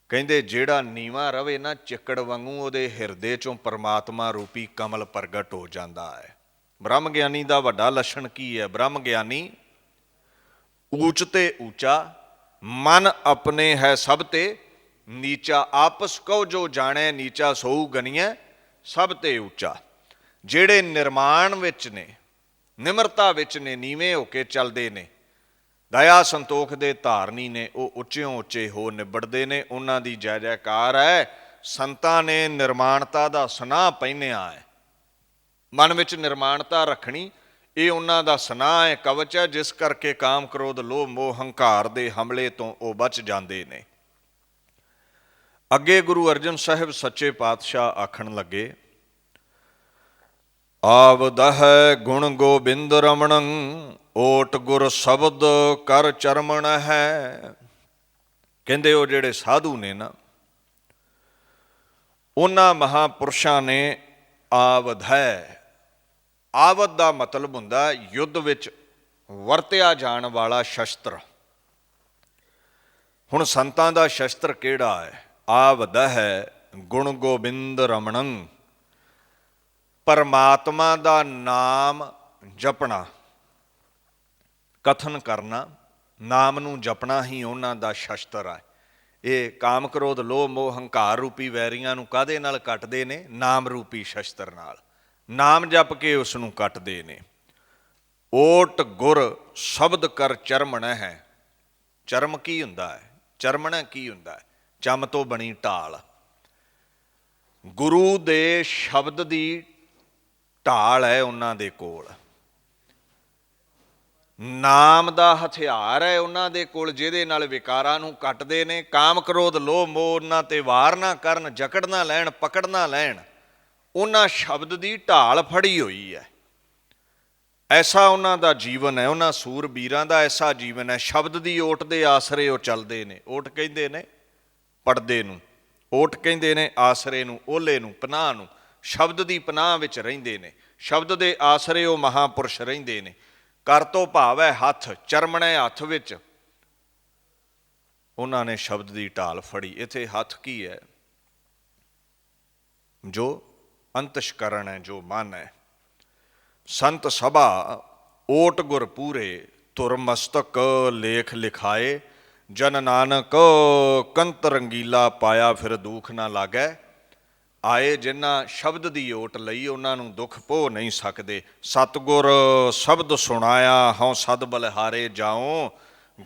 ਕਹਿੰਦੇ ਜਿਹੜਾ ਨੀਵਾਂ ਰਵੇ ਨਾ ਚਿੱਕੜ ਵਾਂਗੂ, ਉਹਦੇ ਹਿਰਦੇ 'ਚੋਂ ਪਰਮਾਤਮਾ ਰੂਪੀ ਕਮਲ ਪ੍ਰਗਟ ਹੋ ਜਾਂਦਾ ਹੈ। ਬ੍ਰਹਮ ਗਿਆਨੀ ਦਾ ਵੱਡਾ ਲੱਛਣ ਕੀ ਹੈ? ਬ੍ਰਹਮ ਗਿਆਨੀ ਊਚ ਤੇ ਊਚਾ, ਮਨ ਆਪਣੇ ਹੈ ਸਭ ਤੇ ਨੀਚਾ, ਆਪਸ ਕਉ ਜੋ ਜਾਣੈ ਨੀਚਾ ਸੋਊ ਗਨੀਐ ਸਭ ਤੇ ਉੱਚਾ। ਜਿਹੜੇ ਨਿਰਮਾਣ ਵਿੱਚ ਨੇ, ਨਿਮਰਤਾ ਵਿੱਚ ਨੇ, ਨੀਵੇਂ ਹੋ ਕੇ ਚੱਲਦੇ ਨੇ, ਦਇਆ ਸੰਤੋਖ ਦੇ ਧਾਰਨੀ ਨੇ, ਉਹ ਉੱਚਿਓਂ ਉੱਚੇ ਹੋ ਨਿਬੜਦੇ ਨੇ। ਉਹਨਾਂ ਦੀ ਜੈ ਜੈਕਾਰ ਹੈ। ਸੰਤਾਂ ਨੇ ਨਿਰਮਾਣਤਾ ਦਾ ਸੁਨਾਹ ਪਹਿਨਿਆ ਹੈ, ਮਨ ਵਿੱਚ ਨਿਰਮਾਣਤਾ ਰੱਖਣੀ, ਇਹ ਉਹਨਾਂ ਦਾ ਸੁਨਾਹ ਹੈ, ਕਵਚ ਹੈ, ਜਿਸ ਕਰਕੇ ਕਾਮ ਕ੍ਰੋਧ ਲੋਭ ਮੋਹ ਹੰਕਾਰ ਦੇ ਹਮਲੇ ਤੋਂ ਉਹ ਬਚ ਜਾਂਦੇ ਨੇ। ਅੱਗੇ ਗੁਰੂ ਅਰਜਨ ਸਾਹਿਬ ਸੱਚੇ ਪਾਤਸ਼ਾਹ ਆਖਣ ਲੱਗੇ, ਆਵਦਹਿ ਗੁਣ ਗੋਬਿੰਦ ਰਮਣੰ ਓਟ ਗੁਰ ਸ਼ਬਦ ਕਰ ਚਰਮਣ ਹੈ। ਕਹਿੰਦੇ ਉਹ ਜਿਹੜੇ ਸਾਧੂ ਨੇ ਨਾ, ਉਹਨਾਂ ਮਹਾਂਪੁਰਸ਼ਾਂ ਨੇ ਆਵਦ ਹੈ, ਆਵਦ ਦਾ ਮਤਲਬ ਹੁੰਦਾ ਯੁੱਧ ਵਿੱਚ ਵਰਤਿਆ ਜਾਣ ਵਾਲਾ ਸ਼ਸਤਰ। ਹੁਣ ਸੰਤਾਂ ਦਾ ਸ਼ਸਤਰ ਕਿਹੜਾ ਹੈ? ਆਵਦ ਹੈ ਗੁਣ ਗੋਬਿੰਦ ਰਮਣੰ, ਪਰਮਾਤਮਾ ਦਾ ਨਾਮ ਜਪਣਾ, ਕਥਨ ਕਰਨਾ, ਨਾਮ ਨੂੰ ਜਪਣਾ ਹੀ ਉਹਨਾਂ ਦਾ ਸ਼ਸਤਰ ਹੈ। ਇਹ ਕਾਮ ਕ੍ਰੋਧ ਲੋਭ ਮੋਹ ਹੰਕਾਰ ਰੂਪੀ ਵੈਰੀਆਂ ਨੂੰ ਕਾਹਦੇ ਨਾਲ ਕੱਟਦੇ ਨੇ? ਨਾਮ ਰੂਪੀ ਸ਼ਸਤਰ ਨਾਲ। ਨਾਮ ਜਪ ਕੇ ਉਸ ਨੂੰ ਕੱਟਦੇ ਨੇ। ਓਟ ਗੁਰ ਸ਼ਬਦ ਕਰ ਚਰਮਣ ਹੈ। ਚਰਮ ਕੀ ਹੁੰਦਾ ਹੈ? ਚਰਮਣਾ ਕੀ ਹੁੰਦਾ ਹੈ? ਚਮ ਤੋਂ ਬਣੀ ਢਾਲ। ਗੁਰੂ ਦੇ ਸ਼ਬਦ ਦੀ ਢਾਲ ਹੈ ਉਹਨਾਂ ਦੇ ਕੋਲ, ਨਾਮ ਦਾ ਹਥਿਆਰ ਹੈ ਉਹਨਾਂ ਦੇ ਕੋਲ, ਜਿਹਦੇ ਨਾਲ ਵਿਕਾਰਾਂ ਨੂੰ ਕੱਟਦੇ ਨੇ। ਕਾਮ ਕ੍ਰੋਧ ਲੋਭ ਮੋਹ ਉਹਨਾਂ ਤੇ ਵਾਰ ਨਾ ਕਰਨ, ਜਕੜ ਨਾ ਲੈਣ, ਪਕੜ ਨਾ ਲੈਣ। ਉਹਨਾਂ ਸ਼ਬਦ ਦੀ ਢਾਲ ਫੜੀ ਹੋਈ ਹੈ। ਐਸਾ ਉਹਨਾਂ ਦਾ ਜੀਵਨ ਹੈ, ਉਹਨਾਂ ਸੂਰਬੀਰਾਂ ਦਾ ਐਸਾ ਜੀਵਨ ਹੈ। ਸ਼ਬਦ ਦੀ ਓਟ ਦੇ ਆਸਰੇ ਉਹ ਚੱਲਦੇ ਨੇ। ਓਟ ਕਹਿੰਦੇ ਨੇ ਪੜਦੇ ਨੂੰ, ਓਟ ਕਹਿੰਦੇ ਨੇ ਆਸਰੇ ਨੂੰ, ਓਲੇ ਨੂੰ, ਪਨਾਹ ਨੂੰ। ਸ਼ਬਦ ਦੀ ਪਨਾਹ ਵਿੱਚ ਰਹਿੰਦੇ ਨੇ, ਸ਼ਬਦ ਦੇ ਆਸਰੇ ਉਹ ਮਹਾਂਪੁਰਸ਼ ਰਹਿੰਦੇ ਨੇ। ਕਰ ਤੋਂ ਭਾਵ ਹੈ ਹੱਥ, ਚਰਮਣੇ ਹੱਥ ਵਿੱਚ ਉਹਨਾਂ ਨੇ ਸ਼ਬਦ ਦੀ ਢਾਲ ਫੜੀ। ਇੱਥੇ ਹੱਥ ਕੀ ਹੈ? ਜੋ ਅੰਤਸ਼ਕਰਨ ਹੈ, ਜੋ ਮਨ ਹੈ। ਸੰਤ ਸਭਾ ਓਟ ਗੁਰ ਪੂਰੇ, ਧੁਰ ਮਸਤਕ ਲੇਖ ਲਿਖਾਏ। ਜਨ ਨਾਨਕ ਕੰਤ ਰੰਗੀਲਾ, ਪਾਇਆ ਫਿਰ ਦੁੱਖ ਨਾ ਲਾਗੈ ਆਏ। ਜਿਨ੍ਹਾਂ ਸ਼ਬਦ ਦੀ ਓਟ ਲਈ ਉਹਨਾਂ ਨੂੰ ਦੁੱਖ ਭੋ ਨਹੀਂ ਸਕਦੇ। ਸਤਿਗੁਰ ਸ਼ਬਦ ਸੁਣਾਇਆ, ਹਉ ਸਦ ਬਲਿਹਾਰੇ ਜਾਉ।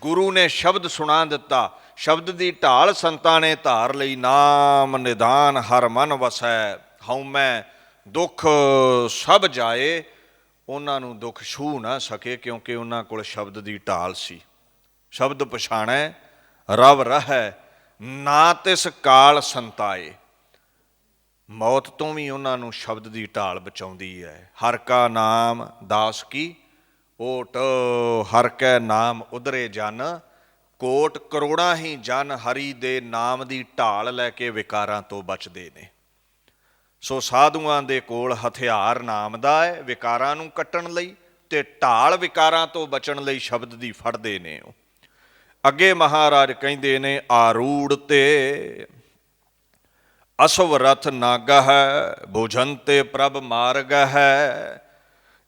ਗੁਰੂ ਨੇ ਸ਼ਬਦ ਸੁਣਾ ਦਿੱਤਾ, ਸ਼ਬਦ ਦੀ ਢਾਲ ਸੰਤਾਂ ਨੇ ਧਾਰ ਲਈ। ਨਾਮ ਨਿਦਾਨ ਹਰ ਮਨ ਵਸੈ, ਹਉ ਮੈਂ ਦੁੱਖ ਸਭ ਜਾਏ, ਉਹਨਾਂ ਨੂੰ ਦੁੱਖ ਛੂਹ ਨਾ ਸਕੇ, ਕਿਉਂਕਿ ਉਹਨਾਂ ਕੋਲ ਸ਼ਬਦ ਦੀ ਢਾਲ ਸੀ। ਸ਼ਬਦ ਪਛਾਣੈ ਰਵ ਰਹੈ, ਨਾ ਤਿਸ ਕਾਲ ਸੰਤਾਏ। ਮੌਤ ਤੋਂ ਵੀ ਉਹਨਾਂ ਨੂੰ ਸ਼ਬਦ ਦੀ ਢਾਲ ਬਚਾਉਂਦੀ ਹੈ। ਹਰ ਕਾ ਨਾਮ ਦਾਸ ਕੀ ਓਟ, ਹਰ ਕੈ ਨਾਮ ਉਧਰੇ ਜਨ ਕੋਟ। ਕਰੋੜਾਂ ਹੀ ਜਨ ਹਰੀ ਦੇ ਨਾਮ ਦੀ ਢਾਲ ਲੈ ਕੇ ਵਿਕਾਰਾਂ ਤੋਂ ਬਚਦੇ ਨੇ। ਸੋ ਸਾਧੂਆਂ ਦੇ ਕੋਲ ਹਥਿਆਰ ਨਾਮ ਦਾ ਹੈ ਵਿਕਾਰਾਂ ਨੂੰ ਕੱਟਣ ਲਈ, ਤੇ ਢਾਲ ਵਿਕਾਰਾਂ ਤੋਂ ਬਚਣ ਲਈ ਸ਼ਬਦ ਦੀ ਫੜਦੇ ਨੇ। ਉਹ ਅੱਗੇ ਮਹਾਰਾਜ ਕਹਿੰਦੇ ਨੇ, ਆਰੂੜ ਤੇ ਅਸਵ ਰਥ ਨਾਗਹ ਭੋਜਨ ਤੇ ਪ੍ਰਭ ਮਾਰਗਹ।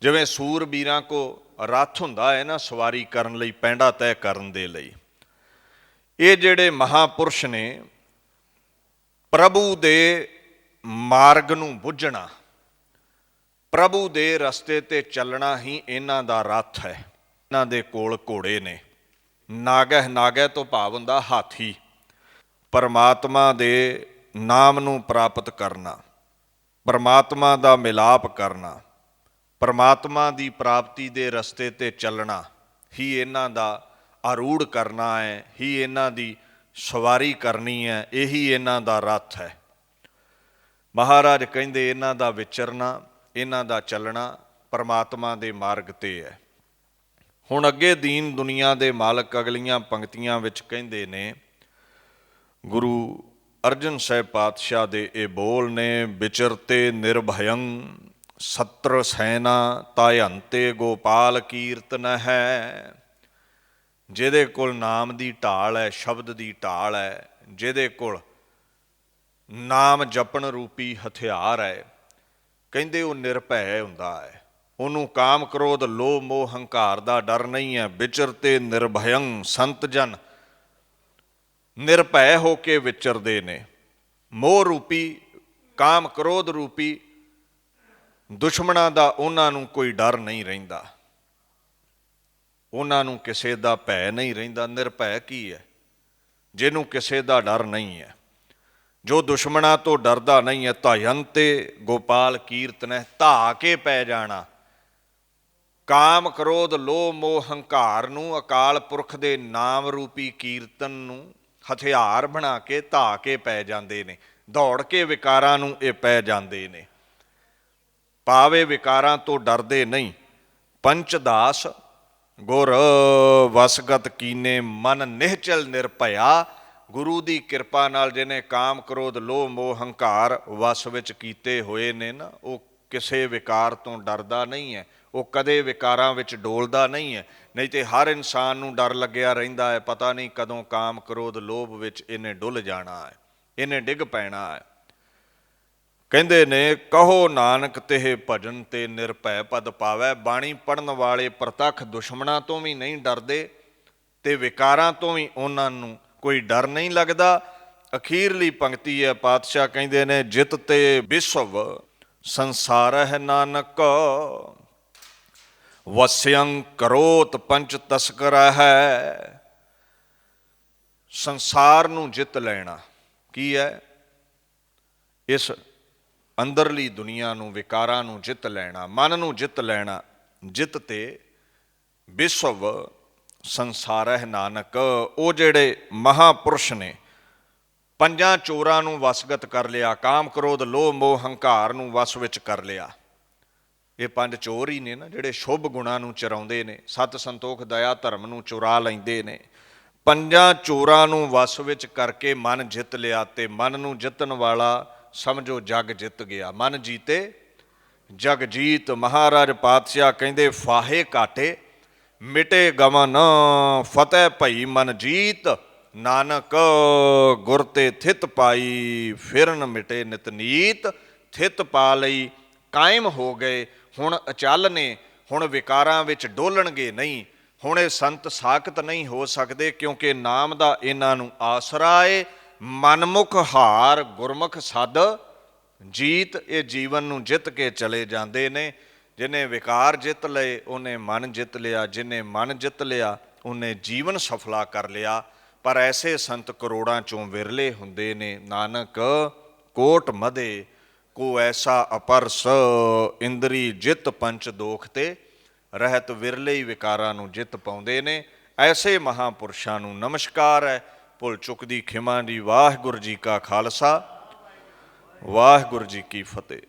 ਜਿਵੇਂ ਸੂਰਬੀਰਾਂ ਕੋ ਰਥ ਹੁੰਦਾ ਹੈ ਨਾ ਸਵਾਰੀ ਕਰਨ ਲਈ, ਪੈਂਡਾ ਤੈਅ ਕਰਨ ਦੇ ਲਈ, ਇਹ ਜਿਹੜੇ ਮਹਾਂਪੁਰਸ਼ ਨੇ ਪ੍ਰਭੂ ਦੇ ਮਾਰਗ ਨੂੰ ਬੁੱਝਣਾ, ਪ੍ਰਭੂ ਦੇ ਰਸਤੇ ਤੇ ਚੱਲਣਾ ਹੀ ਇਹਨਾਂ ਦਾ ਰੱਥ ਹੈ। ਇਹਨਾਂ ਦੇ ਕੋਲ ਘੋੜੇ ਨੇ। ਨਾਗਹ, ਨਾਗਹ ਤੋਂ ਭਾਵ ਹੁੰਦਾ ਹਾਥੀ। ਪਰਮਾਤਮਾ ਦੇ ਨਾਮ ਨੂੰ ਪ੍ਰਾਪਤ ਕਰਨਾ, ਪਰਮਾਤਮਾ ਦਾ ਮਿਲਾਪ ਕਰਨਾ, ਪਰਮਾਤਮਾ ਦੀ ਪ੍ਰਾਪਤੀ ਦੇ ਰਸਤੇ ਤੇ ਚੱਲਣਾ ਹੀ ਇਹਨਾਂ ਦਾ ਆਰੂੜ ਕਰਨਾ ਹੈ, ਹੀ ਇਹਨਾਂ ਦੀ ਸਵਾਰੀ ਕਰਨੀ ਹੈ, ਇਹੀ ਇਹਨਾਂ ਦਾ ਰੱਥ ਹੈ। ਮਹਾਰਾਜ ਕਹਿੰਦੇ ਇਹਨਾਂ ਦਾ ਵਿਚਰਨਾ, ਇਹਨਾਂ ਦਾ ਚੱਲਣਾ ਪਰਮਾਤਮਾ ਦੇ ਮਾਰਗ ਤੇ ਹੈ। ਹੁਣ ਅੱਗੇ ਦੀਨ ਦੁਨੀਆ ਦੇ ਮਾਲਕ ਅਗਲੀਆਂ ਪੰਕਤੀਆਂ ਵਿੱਚ ਕਹਿੰਦੇ ਨੇ, ਗੁਰੂ ਅਰਜਨ ਸਾਹਿਬ ਪਾਤਸ਼ਾਹ ਦੇ ਇਹ ਬੋਲ ਨੇ, ਵਿਚਰਤੇ ਨਿਰਭਯੰ ਸਤਰ ਸੈਨਾ ਤਾਯੰਤੇ ਗੋਪਾਲ ਕੀਰਤਨ ਹੈ। ਜਿਹਦੇ ਕੋਲ ਨਾਮ ਦੀ ਢਾਲ ਹੈ, ਸ਼ਬਦ ਦੀ ਢਾਲ ਹੈ, ਜਿਹਦੇ ਕੋਲ ਨਾਮ ਜਪਣ ਰੂਪੀ ਹਥਿਆਰ ਹੈ, ਕਹਿੰਦੇ ਉਹ ਨਿਰਭੈ ਹੁੰਦਾ ਹੈ। ਉਹਨੂੰ ਕਾਮ ਕ੍ਰੋਧ ਲੋਭ ਮੋਹ ਹੰਕਾਰ ਦਾ ਡਰ ਨਹੀਂ ਹੈ। ਵਿਚਰਤੇ ਨਿਰਭਯੰ, ਸੰਤ ਜਨ ਨਿਰਭੈ ਹੋ ਕੇ ਵਿਚਰਦੇ ਨੇ। ਮੋਹ ਰੂਪੀ, ਕਾਮ ਕ੍ਰੋਧ ਰੂਪੀ ਦੁਸ਼ਮਣਾਂ ਦਾ ਉਹਨਾਂ ਨੂੰ ਕੋਈ ਡਰ ਨਹੀਂ ਰਹਿੰਦਾ, ਉਹਨਾਂ ਨੂੰ ਕਿਸੇ ਦਾ ਭੈ ਨਹੀਂ ਰਹਿੰਦਾ। ਨਿਰਭੈ ਕੀ ਹੈ? ਜਿਹਨੂੰ ਕਿਸੇ ਦਾ ਡਰ ਨਹੀਂ ਹੈ, ਜੋ ਦੁਸ਼ਮਣਾਂ ਤੋਂ ਡਰਦਾ ਨਹੀਂ ਹੈ। ਧਾਯੰਤੇ ਗੋਪਾਲ ਕੀਰਤਨ ਹੈ, ਧਾ ਕੇ ਪੈ ਜਾਣਾ। ਕਾਮ ਕ੍ਰੋਧ ਲੋਭ ਮੋਹ ਹੰਕਾਰ ਨੂੰ ਅਕਾਲ ਪੁਰਖ ਦੇ ਨਾਮ ਰੂਪੀ ਕੀਰਤਨ ਨੂੰ ਹਥਿਆਰ ਬਣਾ ਕੇ ਧਾ ਕੇ ਪੈ ਜਾਂਦੇ ਨੇ। ਦੌੜ ਕੇ ਵਿਕਾਰਾਂ ਨੂੰ ਇਹ ਪੈ ਜਾਂਦੇ ਨੇ। ਪਾਵੇ ਵਿਕਾਰਾਂ ਤੋਂ ਡਰਦੇ ਨਹੀਂ। ਪੰਚਦਾਸ ਗੁਰ ਵਸਗਤ ਕੀਨੇ, ਮਨ ਨਿਹਚਲ ਨਿਰਭਇਆ। ਗੁਰੂ ਦੀ ਕਿਰਪਾ ਨਾਲ ਜਿਹਨੇ ਕਾਮ ਕ੍ਰੋਧ ਲੋਭ ਮੋਹ ਹੰਕਾਰ ਵਸ ਵਿੱਚ ਕੀਤੇ ਹੋਏ ਨੇ ਨਾ, ਉਹ ਕਿਸੇ ਵਿਕਾਰ ਤੋਂ ਡਰਦਾ ਨਹੀਂ ਹੈ। ਉਹ ਕਦੇ ਵਿਕਾਰਾਂ ਵਿੱਚ ਡੋਲਦਾ ਨਹੀਂ ਹੈ। ਨਹੀਂ ਤੇ ਹਰ ਇਨਸਾਨ ਨੂੰ ਡਰ ਲੱਗਿਆ ਰਹਿੰਦਾ ਹੈ, ਪਤਾ ਨਹੀਂ ਕਦੋਂ ਕਾਮ ਕ੍ਰੋਧ ਲੋਭ ਵਿੱਚ ਇਹਨੇ ਡੁੱਲ ਜਾਣਾ ਹੈ, ਇਹਨੇ ਡਿੱਗ ਪੈਣਾ ਹੈ। ਕਹਿੰਦੇ ਨੇ, ਕਹੋ ਨਾਨਕ ਤੇ ਭਜਨ ਤੇ ਨਿਰਭੈ ਪਦ ਪਾਵੈ। ਬਾਣੀ ਪੜ੍ਹਨ ਵਾਲੇ ਪ੍ਰਤੱਖ ਦੁਸ਼ਮਣਾਂ ਤੋਂ ਵੀ ਨਹੀਂ ਡਰਦੇ ਤੇ ਵਿਕਾਰਾਂ ਤੋਂ ਵੀ ਉਹਨਾਂ ਨੂੰ ਕੋਈ ਡਰ ਨਹੀਂ ਲੱਗਦਾ। ਅਖੀਰਲੀ ਪੰਕਤੀ ਹੈ, ਪਾਤਸ਼ਾਹ ਕਹਿੰਦੇ ਨੇ, ਜਿਤ ਤੇ ਵਿਸ਼ਵ ਸੰਸਾਰਹਿ ਨਾਨਕ, ਵਸਿਅੰ ਕਰੋਤ ਪੰਚ ਤਸਕਰਹਿ। ਸੰਸਾਰ ਨੂੰ ਜਿੱਤ ਲੈਣਾ ਕੀ ਹੈ? ਇਸ ਅੰਦਰਲੀ ਦੁਨੀਆ ਨੂੰ, ਵਿਕਾਰਾਂ ਨੂੰ ਜਿੱਤ ਲੈਣਾ, ਮਨ ਨੂੰ ਜਿੱਤ ਲੈਣਾ। ਜਿੱਤ ਤੇ ਵਿਸ਼ਵ ਸੰਸਾਰਹਿ ਨਾਨਕ। ਉਹ ਜਿਹੜੇ ਮਹਾਂਪੁਰਸ਼ ਨੇ, ਪੰਜਾਂ ਚੋਰਾਂ ਨੂੰ ਵਸਗਤ ਕਰ ਲਿਆ, ਕਾਮ ਕ੍ਰੋਧ ਲੋਭ ਮੋਹ ਹੰਕਾਰ ਨੂੰ ਵਸ ਵਿੱਚ ਕਰ ਲਿਆ। ਇਹ ਪੰਜ ਚੋਰ ਹੀ ਨੇ ਨਾ, ਜਿਹੜੇ ਸ਼ੁਭ ਗੁਣਾਂ ਨੂੰ ਚੁਰਾਉਂਦੇ ਨੇ, ਸਤ ਸੰਤੋਖ ਦਇਆ ਧਰਮ ਨੂੰ ਚੁਰਾ ਲੈਂਦੇ ਨੇ। ਪੰਜਾਂ ਚੋਰਾਂ ਨੂੰ ਵਸ ਵਿੱਚ ਕਰਕੇ ਮਨ ਜਿੱਤ ਲਿਆ, ਤੇ ਮਨ ਨੂੰ ਜਿੱਤਣ ਵਾਲਾ ਸਮਝੋ ਜਗ ਜਿੱਤ ਗਿਆ। ਮਨ ਜੀਤੇ ਜਗ ਜੀਤ। ਮਹਾਰਾਜ ਪਾਤਸ਼ਾਹ ਕਹਿੰਦੇ, ਫਾਹੇ ਘਾਟੇ ਮਿਟੇ ਗਮਨ, ਫਤਿਹ ਭਈ ਮਨ ਜੀਤ। ਨਾਨਕ ਗੁਰ ਤੇ ਥਿਤ ਪਾਈ, ਫਿਰਨ ਮਿਟੇ ਨਿਤ ਨੀਤ। ਥਿਤ ਪਾ ਲਈ, ਕਾਇਮ ਹੋ ਗਏ, ਹੁਣ ਅਚਲ ਨੇ, ਹੁਣ ਵਿਕਾਰਾਂ ਵਿੱਚ ਡੋਲਣਗੇ ਨਹੀਂ। ਹੁਣ ਇਹ ਸੰਤ ਸਾਖਤ ਨਹੀਂ ਹੋ ਸਕਦੇ, ਕਿਉਂਕਿ ਨਾਮ ਦਾ ਇਹਨਾਂ ਨੂੰ ਆਸਰਾ ਏ। ਮਨਮੁਖ ਹਾਰ ਗੁਰਮੁਖ ਸਦ ਜੀਤ। ਇਹ ਜੀਵਨ ਨੂੰ ਜਿੱਤ ਕੇ ਚਲੇ ਜਾਂਦੇ ਨੇ। ਜਿਹਨੇ ਵਿਕਾਰ ਜਿੱਤ ਲਏ ਉਹਨੇ ਮਨ ਜਿੱਤ ਲਿਆ, ਜਿਹਨੇ ਮਨ ਜਿੱਤ ਲਿਆ ਉਹਨੇ ਜੀਵਨ ਸਫਲਾ ਕਰ ਲਿਆ। ਪਰ ਐਸੇ ਸੰਤ ਕਰੋੜਾਂ ਚੋਂ ਵਿਰਲੇ ਹੁੰਦੇ ਨੇ। ਨਾਨਕ ਕੋਟ ਮਧੇ ਕੋ ਐਸਾ ਅਪਰਸ ਇੰਦਰੀ ਜਿਤ ਪੰਚ ਦੋਖ ਤੇ ਰਹਿਤ ਵਿਰਲੇ ਹੀ ਵਿਕਾਰਾਂ ਨੂੰ ਜਿੱਤ ਪਾਉਂਦੇ ਨੇ। ਐਸੇ ਮਹਾਂਪੁਰਸ਼ਾਂ ਨੂੰ ਨਮਸਕਾਰ ਹੈ। ਭੁੱਲ ਚੁੱਕ ਦੀ ਖਿਮਾ ਦੀ। ਵਾਹਿਗੁਰੂ ਜੀ ਕਾ ਖਾਲਸਾ, ਵਾਹਿਗੁਰੂ ਜੀ ਕੀ ਫਤਿਹ।